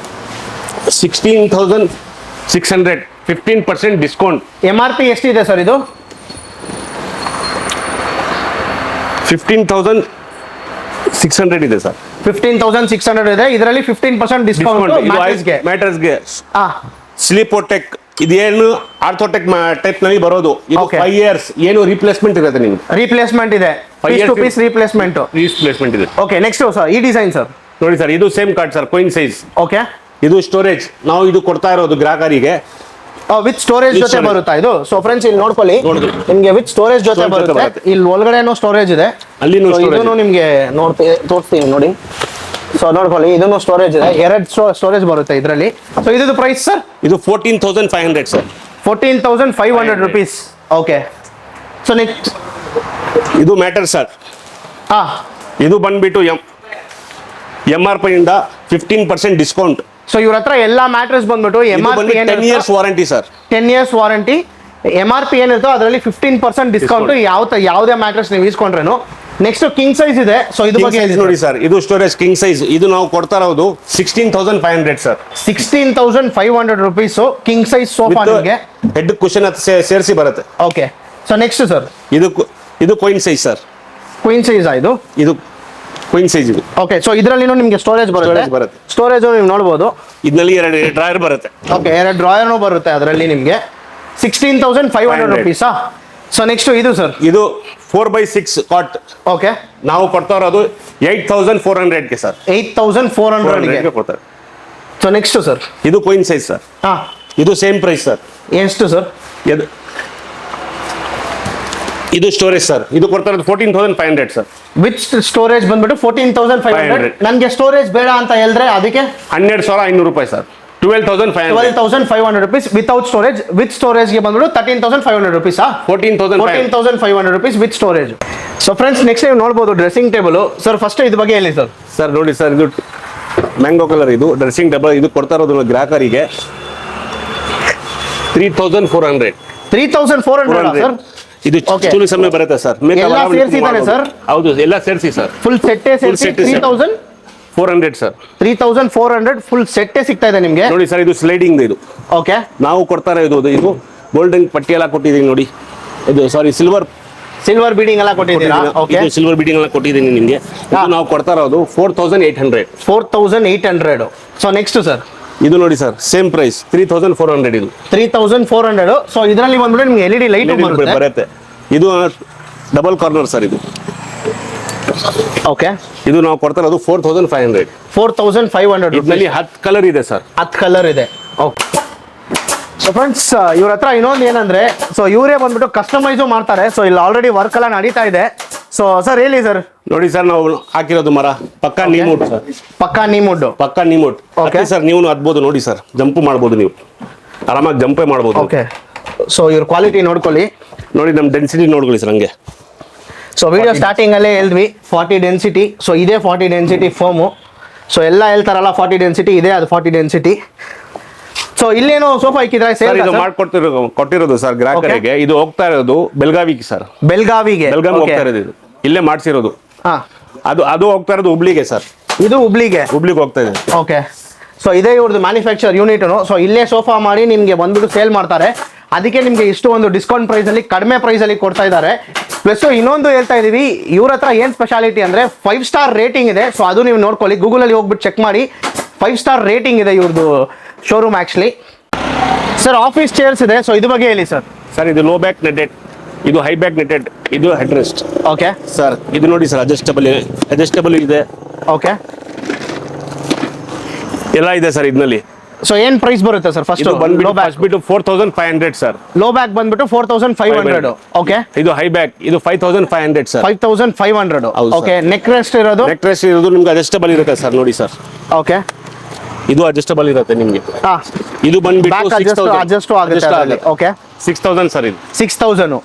16,600, 15% ಡಿಸ್ಕೌಂಟ್. MRP ಎಷ್ಟಿದೆ ಸರ್ ಇದು? 15,600 ಇದೆ ಸರ್. 15,600 ಇದೆ. ಇದರಲ್ಲಿ 15% ಡಿಸ್ಕೌಂಟ್ ಮ್ಯಾಟ್ರೆಸ್ಗೆ. ಸ್ಲೀಪೋಟೆಕ್ ಇದೇನು ಆರ್ಥೋಟೆಕ್ ಟೈಪ್ ನಲ್ಲಿ ಬರೋದು. ಇದು 5 years ಏನು ರಿಪ್ಲೇಸ್ಮೆಂಟ್ ಇರುತ್ತೆ ನಿಮ್ಗೆ. ರಿಪ್ಲೇಸ್ಮೆಂಟ್ ಇದೆ, ಪೀಸ್ ಟು ಪೀಸ್ ರಿಪ್ಲೇಸ್ಮೆಂಟ್ ಇದೆ. ಓಕೆ. ನೆಕ್ಸ್ಟ್ ಸರ್ ಈ ಡಿಸೈನ್ ಸರ್ ನೋಡಿ ಸರ್, ಇದು same card sir, queen size. Okay. ಇದು ಸ್ಟೋರೇಜ್ ನಾವು ಇದು ಕೊಡ್ತಾ ಇರೋದು ಗ್ರಾಹಕರಿಗೆ ವಿತ್ ಸ್ಟೋರೇಜ್ ಜೊತೆ ಬರುತ್ತಾ ಇದು? ಸೊ ಫ್ರೆಂಡ್ಸ್ ಇಲ್ಲಿ ನೋಡ್ಕೊಳ್ಳಿ, ನಿಮಗೆ ವಿತ್ ಸ್ಟೋರೇಜ್ ಜೊತೆ ಬರುತ್ತೆ. ಇಲ್ಲಿ ಒಳಗಡೆನೂ ಸ್ಟೋರೇಜ್ ಇದೆ, ಅಲ್ಲಿ ಇದನ್ನು ನಿಮಗೆ ತೋರಿಸ್ತೀನಿ ನೋಡಿ. ಸೊ ನೋಡ್ಕೊಳ್ಳಿ, ಇದನ್ನು ಸ್ಟೋರೇಜ್ ಇದೆ, 2 ಸ್ಟೋರೇಜ್ ಬರುತ್ತೆ ಇದರಲ್ಲಿ. ಸೊ ಇದು ಪ್ರೈಸ್ ಸರ್? ಇದು 14,500 sir. 14,500 rupees. Okay. So next ಇದು ಮ್ಯಾಟರ್ ಸರ್. ಇದು ಬಂದ್ಬಿಟ್ಟು MRP ಇಂದ 15% ಡಿಸ್ಕೌಂಟ್. ಸೊ ಇವ್ರ ಹತ್ರ ಎಲ್ಲ ಮ್ಯಾಟ್ರೆಸ್ ಬಂದ್ಬಿಟ್ಟು MRP 10 years warranty sir. 10 years warranty. MRP ಏನಿರುತ್ತೋ ಅದರಲ್ಲಿ 15% ಡಿಸ್ಕೌಂಟ್ ಯಾವುದೇ ಮ್ಯಾಟ್ರೆಸ್ ನೀವು ಇಸ್ಕೊಂಡ್ರೇನು. ನೆಕ್ಸ್ಟ್ ಕಿಂಗ್ ಸೈಜ್ ಇದೆ. ಸೊ ಇದು ಬಗ್ಗೆ ನೋಡಿ ಸರ್, ಇದು ಸ್ಟೋರೇಜ್ ಕಿಂಗ್ ಸೈಜ್. ಇದು ನಾವು ಕೊಡ್ತಾ ಇರೋದು 16,500 sir. 16,500 rupees king size sofa ನಿಮಗೆ ಹೆಡ್ ಕುಶನ್ ಸೇರಿಸಿ ಬರುತ್ತೆ. ಓಕೆ. ಸೊ ನೆಕ್ಸ್ಟ್ ಸರ್ ಇದು queen size sir. Queen size ಇದು ಕ್ವೀನ್ ಸೈಜ್ ಇದು. ಓಕೆ. ಸೊ ಇದರಲ್ಲಿ ನಿಮಗೆ ಸ್ಟೋರೇಜ್ ಬರುತ್ತೆ. ಸ್ಟೋರೇಜ್ ನೀವು ನೋಡಬಹುದು, ಇದರಲ್ಲಿ 2 ಡ್ರಾಯರ್ ಬರುತ್ತೆ. ಓಕೆ. 2 ಡ್ರಾಯರ್ನು ಬರುತ್ತೆ ಅದರಲ್ಲಿ ನಿಮಗೆ. 16,500 rupees. ಸೊ ನೆಕ್ಸ್ಟ್ ಇದು ಸರ್, ಇದು 4x6 ಕಾಟ್. ಓಕೆ. ನಾವು ಕೊಡ್ತಾ ಇರೋದು 8,400 ಗೆ ಸರ್. 8,400 ಗೆ ಕೊಡ್ತಾರೆ. ಸೊ ನೆಕ್ಸ್ಟ್ ಸರ್, ಇದು ಕ್ವೀನ್ ಸೈಜ್ ಸರ್. ಇದು ಸೇಮ್ ಪ್ರೈಸ್ ಸರ್. ಎಷ್ಟು ಸರ್? ಇದು ಸ್ಟೋರೇಜ್ ಸರ್. ಇದು ಕೊಡ್ತಾ ಇರೋದು 14,500 ಸರ್. ವಿತ್ ಸ್ಟೋರೇಜ್ ಬಂದ್ಬಿಟ್ಟು 14,500. ನನಗೆ ಸ್ಟೋರೇಜ್ ಬೇಡ ಅಂತ ಹೇಳಿದ್ರೆ ಅದಕ್ಕೆ 12,500 ರೂಪಾಯಿ sir. 12,500 rupees without storage. With storage ಗೆ ಬಂದ್ಬಿಟ್ಟು 13,500 rupees. 14,500 rupees with storage. So friends next ನೀವು ನೋಡಬಹುದು ಡ್ರೆಸ್ಸಿಂಗ್ ಟೇಬಲ್. ಸರ್ ಫಸ್ಟ್ ಇದು ಬಗ್ಗೆ ಹೇಳಿ ಸರ್. ಸರ್ ನೋಡಿ ಸರ್, ಇದು ಮ್ಯಾಂಗೋ ಕಲರ್. ಇದು ಡ್ರೆಸ್ಸಿಂಗ್ ಟೇಬಲ್. ಇದು ಕೊಡ್ತಾ ಇರೋದು ಗ್ರಾಹಕರಿಗೆ 3,400. 3,400 ಸರ್. ಇದು ಚೂಲಿ ಸಮಯ ಬರುತ್ತೆ ಸರ್. ಎಲ್ಲ ಸೇರಿಸಿದಾನೆ ಸರ್? ಹೌದು, ಎಲ್ಲ ಸೇರಿಸಿ ಸರ್. ಫುಲ್ ಸೆಟ್ಟೇ ಸೇರಿಸಿ 3,400 ಸರ್. 3,400 ಫುಲ್ ಸೆಟ್ಟೇ ಸಿಗ್ತಾ ಇದೆ ನಿಮಗೆ. ನೋಡಿ ಸರ್, ಇದು ಸ್ಲೈಡಿಂಗ್ ಇದು. ಓಕೆ. ನಾವು ಕೊಡ್ತಾ ಇರೋದು ಇದು ಗೋಲ್ಡನ್ ಪಟ್ಟಿ ಎಲ್ಲ ಕೊಟ್ಟಿದ್ದೀವಿ ನೋಡಿ. ಇದು ಸಾರಿ ಸಿಲ್ವರ್ ಬೀಡಿಂಗ್ ಎಲ್ಲ ಕೊಟ್ಟಿದ್ದೀರಾ? ಓಕೆ. ಸಿಲ್ವರ್ ಬೀಡಿಂಗ್ ಎಲ್ಲ ಕೊಟ್ಟಿದ್ದೀನಿ ನಿಮಗೆ. ನಾವು ಕೊಡ್ತಾ ಇರೋದು 4,800. 4,800. ಸೊ ನೆಕ್ಸ್ಟ್ ಸರ್, ಇದು ನೋಡಿ ಸರ್, ಸೇಮ್ ಪ್ರೈಸ್ 3,400. ಇದು 3,400. ಸೊ ಇದರಲ್ಲಿ ಬಂದ್ಬಿಟ್ಟು ನಿಮಗೆ LED ಲೈಟ್ ಬರುತ್ತೆ. ಇದು ಡಬಲ್ ಕಾರ್ನರ್ ಸರ್. ಇದು ಓಕೆ. ಇದು ನಾವು ಕೊಡ್ತಾ ಇರೋದು 4,500. 4,500. ಇದರಲ್ಲಿ 10 ಕಲರ್ ಇದೆ ಸರ್. 10 ಕಲರ್ ಇದೆ. ಓಕೆ. ಸೊ ಫ್ರೆಂಡ್ಸ್ ಇವ್ರ ಹತ್ರ ಇನ್ನೊಂದು ಏನಂದ್ರೆ, ಸೊ ಇವರೇ ಬಂದ್ಬಿಟ್ಟು ಕಸ್ಟಮೈಸು ಮಾಡ್ತಾರೆ. ಸೊ ಇಲ್ಲಿ ಆಲ್ರೆಡಿ ವರ್ಕ್ ಎಲ್ಲ ನಡೀತಾ ಇದೆ. ಸೊ ಸರ್ ಹೇಳಿ ಸರ್. ನೋಡಿ ಸರ್, ನಾವು ಹಾಕಿರೋದು ಮರ ಪಕ್ಕಾ ನೀಮುಡ್ ಸರ್. ಪಕ್ಕಾ ನೀಮುಡ್. ಓಕೆ ಸರ್, ನೀವು ಹತ್ಬೋದು ನೋಡಿ ಸರ್. ಜಂಪ್ ಮಾಡ್ಬೋದು, ನೀವು ಆರಾಮಾಗಿ ಜಂಪೇ ಮಾಡ್ಬೋದು. ಓಕೆ. ಸೊ ಇವ್ರ ಕ್ವಾಲಿಟಿ ನೋಡ್ಕೊಳ್ಳಿ. ನೋಡಿ ನಮ್ಮ ಡೆನ್ಸಿಟಿ ನೋಡ್ಕೊಳ್ಳಿ ಸರ್ ಹಂಗೆ. ಸೊ ವಿಡಿಯೋ ಸ್ಟಾರ್ಟಿಂಗ್ ಅಲ್ಲೇ ಹೇಳಿದ್ವಿ 40 ಡೆನ್ಸಿಟಿ. ಸೊ ಇದೇ 40 ಡೆನ್ಸಿಟಿ ಫೋಮು. ಸೊ ಎಲ್ಲ ಹೇಳ್ತಾರಲ್ಲ 40 ಡೆನ್ಸಿಟಿ ಇದೆ, ಅದು 40 ಡೆನ್ಸಿಟಿ. ಸೊ ಇಲ್ಲೇನೋ ಸೋಫಾ ಇಕ್ಕಿದ್ರೆ ಸರ್ ಸೇಲ್ ಇದು ಕೊಟ್ಟಿರೋದು ಸರ್ ಗ್ರಾಹಕರಿಗೆ. ಇದು ಹೋಗ್ತಾ ಇರೋದು ಬೆಳಗಾವಿಗೆ ಸರ್. ಬೆಳಗಾವಿಗೆ ಹೋಗ್ತಾ ಇರೋದು ಇದು ಇಲ್ಲೇ ಮಾಡ್ಸಿರೋದು. ಹಾ, ಅದು ಹೋಗ್ತಾ ಇರೋದು ಹುಬ್ಳಿಗೆ ಸರ್. ಇದು ಹುಬ್ಳಿಗೆ ಹೋಗ್ತಾ ಇದೆ. ಓಕೆ. ಸೊ ಇದೇ ಇವ್ರದ್ದು ಮ್ಯಾನುಫ್ಯಾಕ್ಚರ್ ಯೂನಿಟ್ನು. ಸೊ ಇಲ್ಲೇ ಸೋಫಾ ಮಾಡಿ ನಿಮಗೆ ಬಂದ್ಬಿಟ್ಟು ಸೇಲ್ ಮಾಡ್ತಾರೆ. ಅದಕ್ಕೆ ನಿಮಗೆ ಇಷ್ಟು ಒಂದು ಡಿಸ್ಕೌಂಟ್ ಪ್ರೈಸಲ್ಲಿ ಕಡಿಮೆ ಪ್ರೈಸಲ್ಲಿ ಕೊಡ್ತಾ ಇದ್ದಾರೆ. ಪ್ಲಸ್ ಇನ್ನೊಂದು ಹೇಳ್ತಾ ಇದೀವಿ, ಇವ್ರ ಹತ್ರ ಏನು ಸ್ಪೆಷಾಲಿಟಿ ಅಂದರೆ 5 ಸ್ಟಾರ್ ರೇಟಿಂಗ್ ಇದೆ. ಸೊ ಅದು ನೀವು ನೋಡ್ಕೊಳ್ಳಿ, ಗೂಗಲಲ್ಲಿ ಹೋಗ್ಬಿಟ್ಟು ಚೆಕ್ ಮಾಡಿ. 5 ಸ್ಟಾರ್ ರೇಟಿಂಗ್ ಇದೆ ಇವ್ರದ್ದು showroom actually. Sir office chairs ಇದೆ, ಸೊ ಇದ್ರ ಬಗ್ಗೆ ಹೇಳಿ ಸರ್. ಸರ್ ಇದು ಲೋ ಬ್ಯಾಕ್ ನೆಟೆಡ್, ಇದು ಹೈ ಬ್ಯಾಕ್ ನೆಟೆಡ್, ಇದು ಹೆಡ್ ರೆಸ್ಟ್. ಓಕೆ ಸರ್ ಇದು ನೋಡಿ ಸರ್, ಅಡ್ಜಸ್ಟಬಲ್ ಇದೆ. ಓಕೆ, ಎಲ್ಲ ಇದೆ ಸರ್ ಇದರಲ್ಲಿ. ಸೊ ಏನು ಪ್ರೈಸ್ ಬರುತ್ತೆ ಸರ್? ಫಸ್ಟ್ ಇದು ಬಂದ್ಬಿಟ್ಟು 4500 ಸರ್. ಲೋ ಬ್ಯಾಕ್ ಬಂದ್ಬಿಟ್ಟು 4500. ಓಕೆ, ಇದು ಹೈ ಬ್ಯಾಕ್, ಇದು 5500 ಸರ್. 5500. ಹೌದು ಓಕೆ, ನೆಕ್ ರೆಸ್ಟ್ ಇರೋದು ನಿಮ್ಗೆ ಅಡ್ಜಸ್ಟಬಲ್ ಇರುತ್ತೆ ಸರ್. ನೋಡಿ ಸರ್, ಓಕೆ, ಇದು ಅಡ್ಜಸ್ಟಬಲ್ ಇರುತ್ತೆ ನಿಮ್ಗೆ. ಹಾ, ಇದು ಬಂದ್ಬಿಟ್ಟು ಬ್ಯಾಕ್ ಅಡ್ಜಸ್ಟ್ ಆಗುತ್ತೆ. Okay, 6000 sir. ಇದು 6000.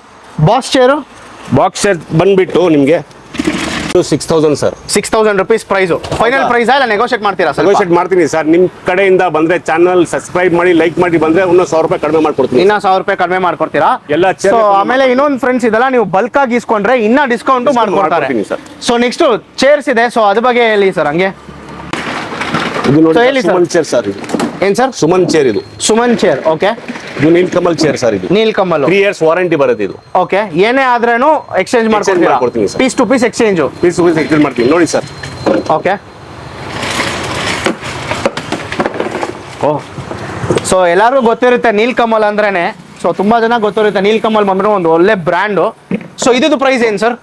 ಬಾಸ್ ಚೇರು ಬಾಕ್ಸ್ ಚೇರ್ ಬಂದ್ಬಿಟ್ಟು ನಿಮ್ಗೆ 6000 sir. 6000 rupees price. Final price ಇಲ್ಲ ನೆಗೋಷಿಯೇಟ್ ಮಾಡ್ತೀರಾ ಸರ್? ನೆಗೋಷಿಯೇಟ್ ಮಾಡ್ತೀನಿ ಸರ್. ನಿಮ್ ಕಡೆಯಿಂದ ಬಂದ್ರೆ ಚಾನಲ್ ಸಬ್ಸ್ಕ್ರೈಬ್ ಮಾಡಿ, ಲೈಕ್ ಮಾಡಿ ಬಂದ್ರೆ ಇನ್ನೂ 1000 ರೂಪಾಯಿ ಕಡಿಮೆ ಮಾಡ್ಕೊಡ್ತೀನಿ. ಇನ್ನ 1000 ರೂಪಾಯಿ ಕಡಿಮೆ ಮಾಡ್ಕೊಡ್ತೀರಾ ಎಲ್ಲ. ಸೊ ಆಮೇಲೆ ಇನ್ನೊಂದು ಫ್ರೆಂಡ್ಸ್ ಇದೆಲ್ಲ, ನೀವು ಬಲ್ಕ್ ಆಗಿ ಇಸ್ಕೊಂಡ್ರೆ ಇನ್ನ ಡಿಸ್ಕೌಂಟ್ ಮಾಡ್ಕೊಡ್ತಾರೆ ಸರ್. ಸೊ ನೆಕ್ಸ್ಟ್ ಚೇರ್ಸ್ ಇದೆ, ಸೊ ಅದ್ರ ಬಗ್ಗೆ ಹೇಳಿ ಸರ್. ಹಂಗೆ ಇದು ನೋಡಿ, ಹೇಳಿ ಸರ್. Suman chair sir. ಇದು ಏನ್ ಸರ್? ಸುಮನ್ ಚೇರ್. ಇದು ಸುಮನ್ ಚೇರ್. ಓಕೆ, ಇದು ನೀಲ್ಕಮಲ್ ಚೇರ್ ಸರ್. ಇದು ನೀಲ್ಕಮಲ್ 3 years ವಾರಂಟಿ ಬರುತ್ತೆ ಇದು. ಓಕೆ, ಏನೇ ಆದ್ರೇನು ಎಕ್ಸ್ಚೇಂಜ್ ಮಾಡ್ಕೊಡ್ತೀನಿ sir. Piece to piece exchange exchange ಮಾಡ್ತೀನಿ. ನೋಡಿ ಸರ್. ಓಕೆ, ಸೊ ಎಲ್ಲರಿಗೂ ಗೊತ್ತಿರುತ್ತೆ ನೀಲ್ಕಮಲ್ ಅಂದ್ರೇನೆ. ಸೊ ತುಂಬಾ ಜನ ಗೊತ್ತಿರುತ್ತೆ ನೀಲ್ಕಮಲ್ ಬಂದ್ರೆ ಒಂದು ಒಳ್ಳೆ ಬ್ರ್ಯಾಂಡು. ಸೊ ಇದ್ದು ಪ್ರೈಸ್ ಏನು ಸರ್?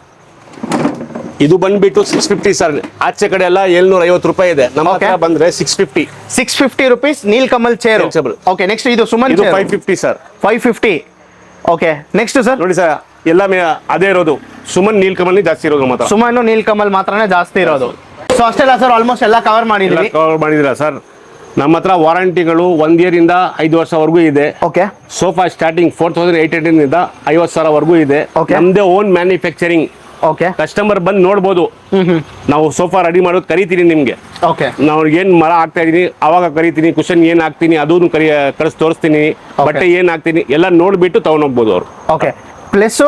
ಇದು ಬಂದ್ಬಿಟ್ಟು 650 ಸರ್. ಆಚೆ ಕಡೆ ಎಲ್ಲ 750 ರೂಪಾಯಿ ಇದೆ. ನಮ್ಮ ಹತ್ರ ಬಂದ್ರೆ 650 rupees Nilkamal chair. Okay, next ಇದು ಸುಮನ್ ಇದು 550 ಸರ್. 550. Okay, next sir. ನೋಡಿ ಸರ್, ಎಲ್ಲ ಅದೇ ಇರೋದು. ಸುಮನ್ ನೀಲ್ಕಮಲ್ ಜಾಸ್ತಿ ಇರೋದು ಮಾತ್ರ. ಸುಮನ್ ನೀಲ್ಕಮಲ್ ಮಾತ್ರನೇ ಜಾಸ್ತಿ ಇರೋದು. ಸೊ ಅಷ್ಟೆಲ್ಲ ಸರ್, ಆಲ್ಮೋಸ್ಟ್ ಎಲ್ಲ ಕವರ್ ಮಾಡಿದ್ವಿ. ಕವರ್ ಮಾಡಿದಿರಾ ಸರ್? ನಮ್ಮ ಹತ್ರ ವಾರಂಟಿಗಳು 1 year ಇಂದ 5 ವರ್ಷವರೆಗೂ ಇದೆ. ಓಕೆ, ಸೋಫಾ ಸ್ಟಾರ್ಟಿಂಗ್ 4800 ಇಂದ 50,000 ಇದೆ. ನಮ್ದೇ ಓನ್ ಮ್ಯಾನುಫ್ಯಾಕ್ಚರಿಂಗ್. ಓಕೆ, ಕಸ್ಟಮರ್ ಬಂದು ನೋಡ್ಬೋದು. ನಾವು ಸೋಫಾ ರೆಡಿ ಮಾಡೋದು ಕರಿತೀನಿ ನಿಮ್ಗೆ. ಓಕೆ, ನಾವು ಏನ್ ಮರ ಹಾಕ್ತಾ ಇದೀನಿ ಅವಾಗ ಕರಿತೀನಿ, ಕುಶನ್ ಏನ್ ಹಾಕ್ತೀನಿ ಅದನ್ನು ಕಳಿಸಿ ತೋರಿಸ್ತೀನಿ, ಬಟ್ಟೆ ಏನ್ ಹಾಕ್ತೀನಿ ಎಲ್ಲ ನೋಡ್ಬಿಟ್ಟು ತಗೊಂಡೋಗ್ಬೋದು ಅವರು. ಓಕೆ, ಪ್ಲಸ್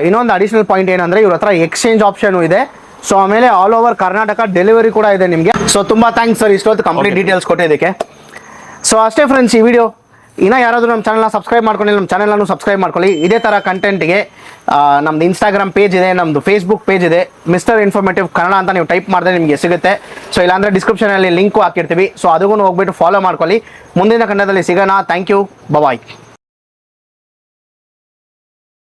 ಇನ್ನೊಂದು ಅಡಿಷನಲ್ ಪಾಯಿಂಟ್ ಏನಂದ್ರೆ ಇವ್ರ ಹತ್ರ ಎಕ್ಸ್ಚೇಂಜ್ ಆಪ್ಷನ್ ಇದೆ. ಸೊ ಆಮೇಲೆ ಆಲ್ ಓವರ್ ಕರ್ನಾಟಕ ಡೆಲಿವರಿ ಕೂಡ ಇದೆ ನಿಮಗೆ. ಸೊ ತುಂಬಾ ಥ್ಯಾಂಕ್ಸ್ ಸರ್ ಇಷ್ಟೊತ್ತು ಕಂಪ್ಲೀಟ್ ಡೀಟೇಲ್ಸ್ ಕೊಟ್ಟಿದ್ದಕ್ಕೆ. ಸೊ ಅಷ್ಟೇ ಫ್ರೆಂಡ್ಸ್, ಈ ವಿಡಿಯೋ ಇನ್ನು ಯಾರಾದರೂ ನಮ್ಮ ಚಾನಲ್ನ ಸಬ್ಸ್ಕ್ರೈಬ್ ಮಾಡ್ಕೊಳ್ಳಿ, ನಮ್ಮ ಚಾನಲನ್ನು ಸಬ್ಸ್ಕ್ರೈಬ್ ಮಾಡ್ಕೊಳ್ಳಿ. ಇದೇ ಥರ ಕಂಟೆಂಟ್ಗೆ ನಮ್ದು ಇನ್ಸ್ಟಾಗ್ರಾಮ್ ಪೇಜ್ ಇದೆ, ನಮ್ಮದು ಫೇಸ್ಬುಕ್ ಪೇಜ್ ಇದೆ, ಮಿಸ್ಟರ್ ಇನ್ಫಾರ್ಮೇಟಿವ್ ಕನ್ನಡ ಅಂತ ನೀವು ಟೈಪ್ ಮಾಡಿದ್ರೆ ನಿಮಗೆ ಸಿಗುತ್ತೆ. ಸೊ ಇಲ್ಲಾಂದರೆ ಡಿಸ್ಕ್ರಿಪ್ಷನಲ್ಲಿ ಲಿಂಕು ಹಾಕಿರ್ತೀವಿ. ಸೊ ಅದಕ್ಕೂ ಹೋಗ್ಬಿಟ್ಟು ಫಾಲೋ ಮಾಡ್ಕೊಳ್ಳಿ. ಮುಂದಿನ ಕನ್ನಡದಲ್ಲಿ ಸಿಗೋಣ. Thank you, bye.